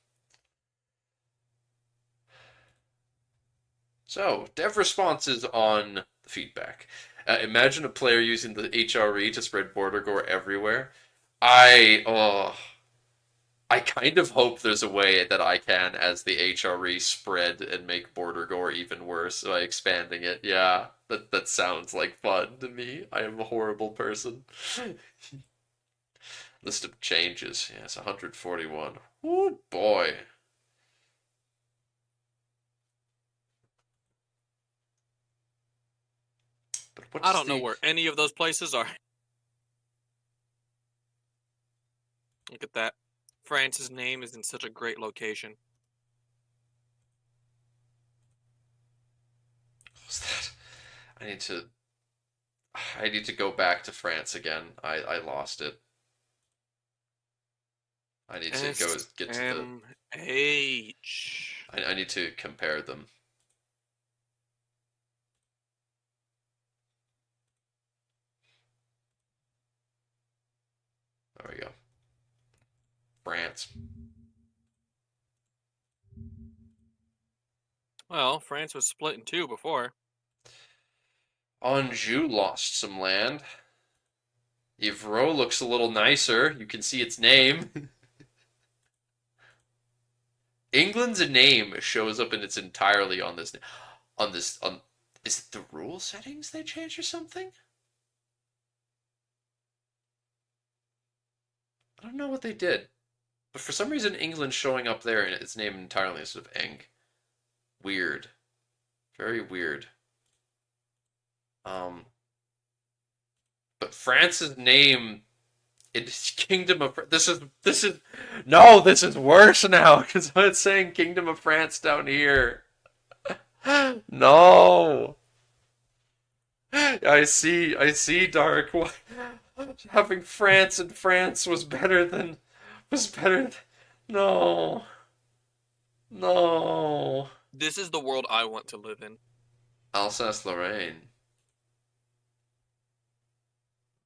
So, dev responses on the feedback. Imagine a player using the HRE to spread border gore everywhere. I kind of hope there's a way that I can, as the HRE, spread and make border gore even worse by expanding it. Yeah, that sounds like fun to me. I am a horrible person. List of changes. Yes, 141. Oh boy. But what I does don't know where any of those places are. Look at that. France's name is in such a great location. What's that? I need to go back to France again. I lost it. I need to go get to the. SMH. I need to compare them. There we go. France. Well, France was split in two before. Anjou lost some land. Ivro looks a little nicer. You can see its name. England's name shows up in its entirely on this. Is it the rule settings they changed or something? I don't know what they did, but for some reason England's showing up there and its name entirely instead of Eng. Weird, very weird. But France's name in Kingdom of this is no, this is worse now because it's saying Kingdom of France down here. No. I see, Dark. Having France and France was better than no. No. This is the world I want to live in. Alsace-Lorraine.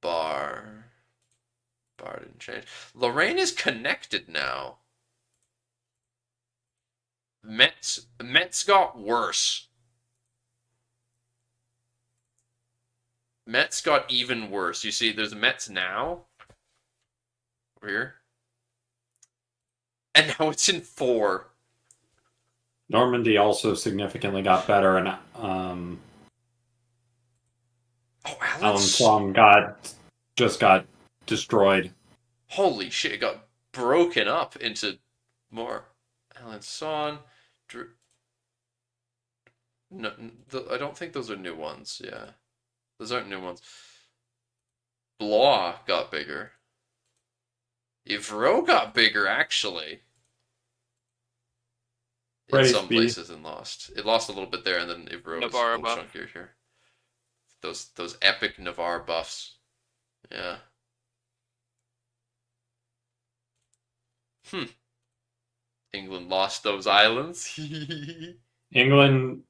Bar didn't change. Lorraine is connected now. Metz got worse. Metz got even worse. You see, there's Metz now. Over here. And now it's in 4. Normandy also significantly got better, and Alençon just got destroyed. Holy shit! It got broken up into more. Alençon. No, I don't think those are new ones. Yeah, those aren't new ones. Blois got bigger. Ivro got bigger, actually. In some places and lost. It lost a little bit there, and then Ivro was a little chunkier here. Those epic Navarre buffs. Yeah. England lost those islands. England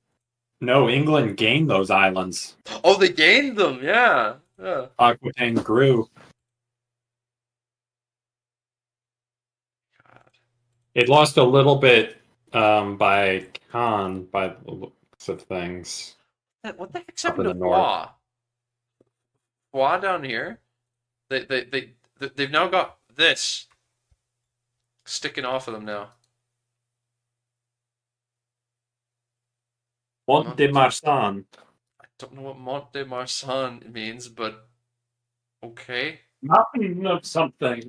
gained those islands. Oh, they gained them, yeah. Aquitaine grew. God. It lost a little bit by Khan, by the looks of things. What the heck's happened to Foix? Foix down here? They've now got this sticking off of them now. Mont de Marsan. I don't know what Mont de Marsan means, but okay. Mountain of something.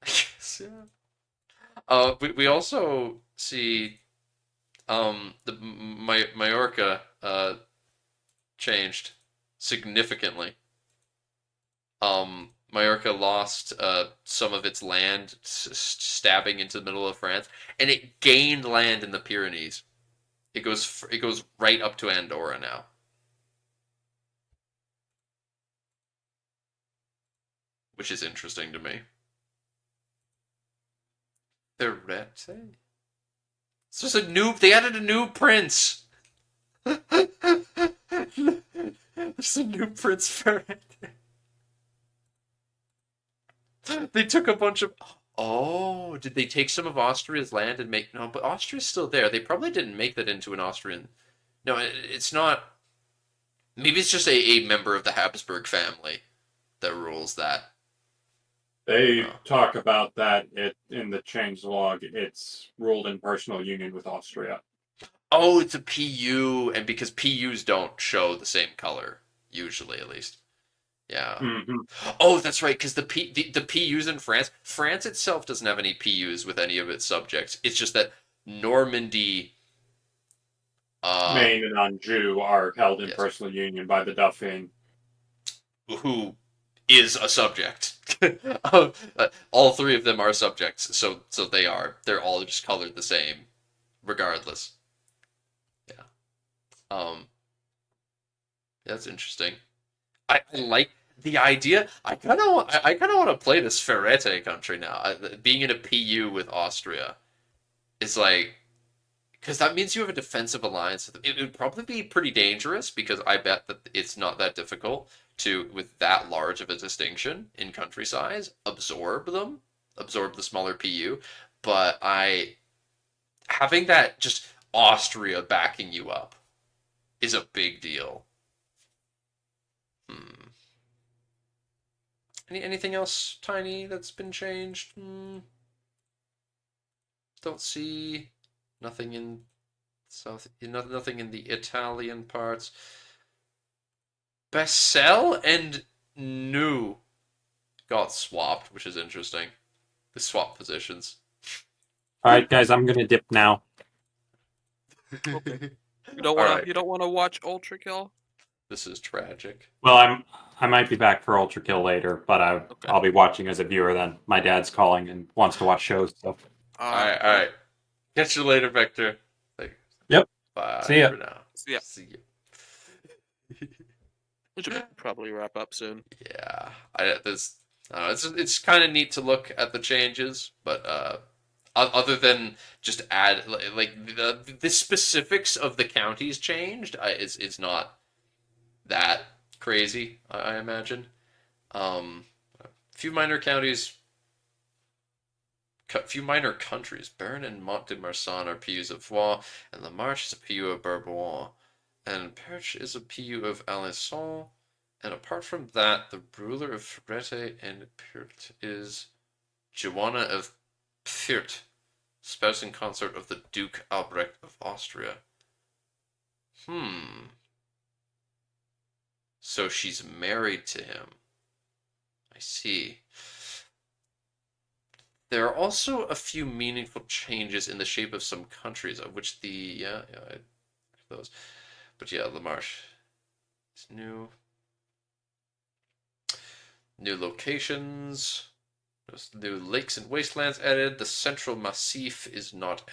Yes, yeah. We also see the Majorca changed significantly. Majorca lost some of its land stabbing into the middle of France, and it gained land in the Pyrenees. It goes right up to Andorra now. Which is interesting to me. Ferrete? It's just a new. They added a new prince. There's a new Prince Ferrete. They took a bunch of. Oh, did they take some of Austria's land and make... No, but Austria's still there. They probably didn't make that into an Austrian... No, it's not... Maybe it's just a member of the Habsburg family that rules that. They talk about that in the change log. It's ruled in personal union with Austria. Oh, it's a PU, and because PUs don't show the same color, usually at least. Yeah. Mm-hmm. Oh, that's right, because the PUs in France itself doesn't have any PUs with any of its subjects. It's just that Normandy Maine and Anjou are held in yes. personal union by the Dauphin. Who is a subject. All three of them are subjects, so they're all just colored the same, regardless. Yeah. That's interesting. I like the idea. I kind of want to play this Ferrete country now. Being in a PU with Austria is like, because that means you have a defensive alliance. It would probably be pretty dangerous because I bet that it's not that difficult to, with that large of a distinction in country size, absorb the smaller PU. But having that just Austria backing you up is a big deal. Anything else tiny that's been changed? Don't see nothing in nothing in the Italian parts. Bessel and New got swapped, which is interesting. They swapped positions. All right, guys, I'm gonna dip now. Okay. You Alright. don't wanna watch Ultra Kill? This is tragic. Well, I might be back for Ultra Kill later, but I'll be watching as a viewer then. My dad's calling and wants to watch shows. So. Alright. Catch you later, Vector. Yep. Bye See ya. for now. See ya. See ya. We should probably wrap up soon. Yeah, it's kind of neat to look at the changes, but other than just add like the specifics of the counties changed, it's not that crazy. I imagine. A few minor counties. Few minor countries. Bern and Mont de Marsan are PUs of Foix, and La Marche is a PU of Bourbon, and Perche is a PU of Alençon. And apart from that, the ruler of Ferrete and Purt is Joanna of Purt, spouse and consort of the Duke Albrecht of Austria. So she's married to him. I see. There are also a few meaningful changes in the shape of some countries, of which those. But yeah, La Marche is new. New locations. There's new lakes and wastelands added. The central massif is not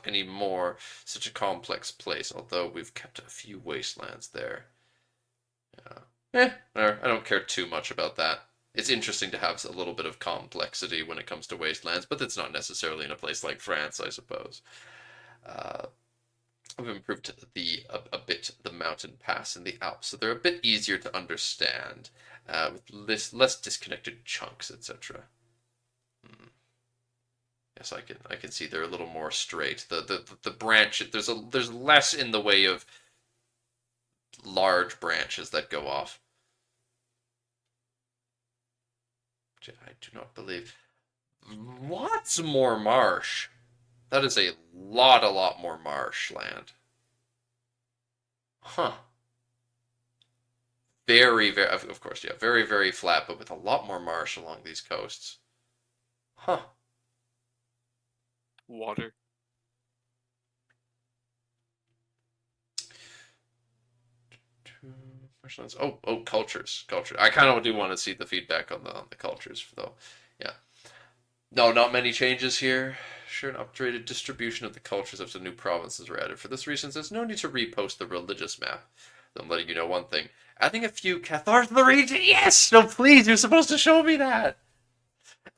anymore such a complex place, although we've kept a few wastelands there. I don't care too much about that. It's interesting to have a little bit of complexity when it comes to wastelands, but that's not necessarily in a place like France, I suppose. We've improved a bit the mountain pass in the Alps, so they're a bit easier to understand, with less disconnected chunks, etc. Yes, I can see they're a little more straight. The branch, there's less in the way of large branches that go off. I do not believe. Lots more marsh. That is a lot more marshland. Huh. Very, of course, yeah, very, very flat, but with a lot more marsh along these coasts. Huh. Water. Marshlands. Oh, cultures. I kind of do want to see the feedback on the cultures, though. Yeah. No, not many changes here. Sure, an upgraded distribution of the cultures after new provinces were added. For this reason, there's no need to repost the religious map. I'm letting you know one thing. Adding a few Cathars to the region. Yes! No, please, you're supposed to show me that.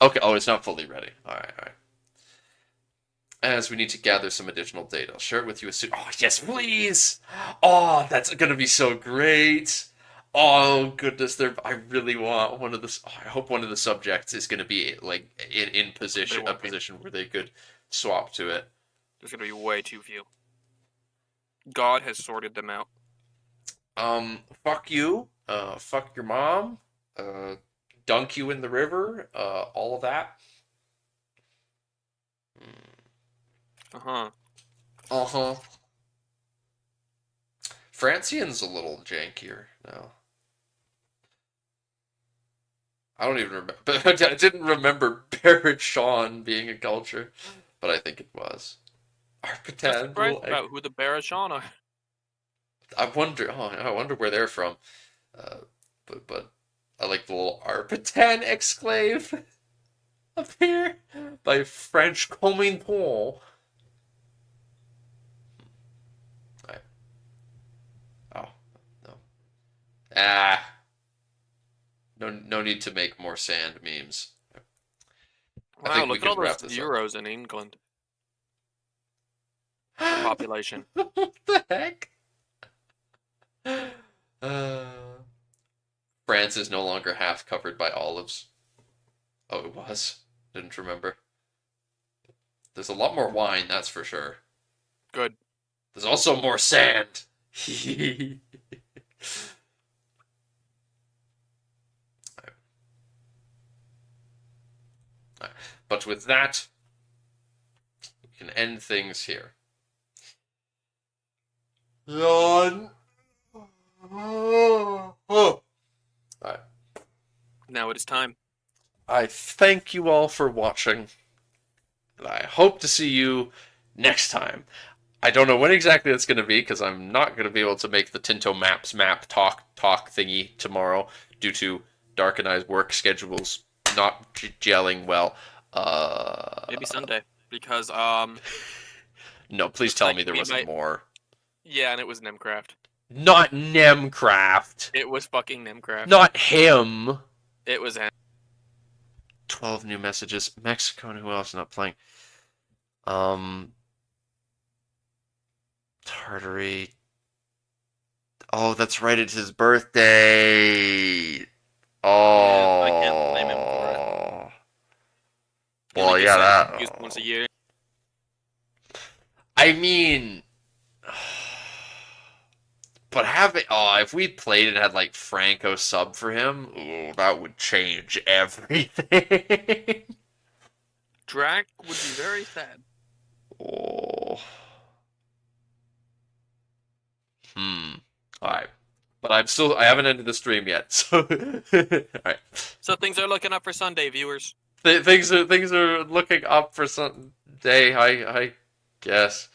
Okay, it's not fully ready. All right. As we need to gather some additional data. I'll share it with you as soon. Oh, yes, please! Oh, that's going to be so great. Oh, goodness, I really want one of the... Oh, I hope one of the subjects is going to be, like, in position, a position where they could swap to it. There's going to be way too few. God has sorted them out. Fuck you. Fuck your mom. Dunk you in the river. All of that. Uh-huh. Francian's a little jankier now. I don't even remember. I didn't remember Barrett Sean being a culture, but I think it was. I'm Arpitan. surprised Little egg. about who the Barachon are. I wonder. Oh, I wonder where they're from. But I like the little Arpitan exclave up here by French Comintern. Right. Oh no. No need to make more sand memes. I Wow, think we look at can all wrap those this up. euros in England. The population. What the heck? France is no longer half covered by olives. Oh, it was. Didn't remember. There's a lot more wine, that's for sure. Good. There's also more sand. But with that, we can end things here. Yawn. Alright. Now it is time. I thank you all for watching. And I hope to see you next time. I don't know when exactly that's going to be, because I'm not going to be able to make the Tinto Maps map talk thingy tomorrow due to Dark and I's work schedules not gelling well. Maybe Sunday. Because, No, please tell me there we wasn't might- more. yeah, and it was Nemcraft. Not Nemcraft. It was fucking Nemcraft. Not him. It was 12 new messages. Mexico and who else is not playing? Tartary. Oh, that's right, it's his birthday. Oh. I can't blame him for it. Well, Like you yeah, said, that. used once a year. I mean, but if we played and had like Franco sub for him, ooh, that would change everything. Drac would be very sad. Oh. Alright. But I haven't ended the stream yet, so alright. So things are looking up for Sunday, viewers. Things are looking up for Sunday, I guess.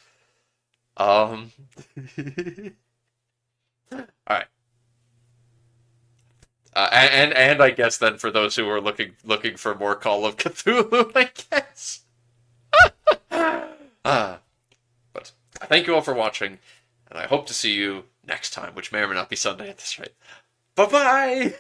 Alright. And I guess then for those who are looking for more Call of Cthulhu, I guess. But thank you all for watching, and I hope to see you next time, which may or may not be Sunday at this rate. Bye-bye!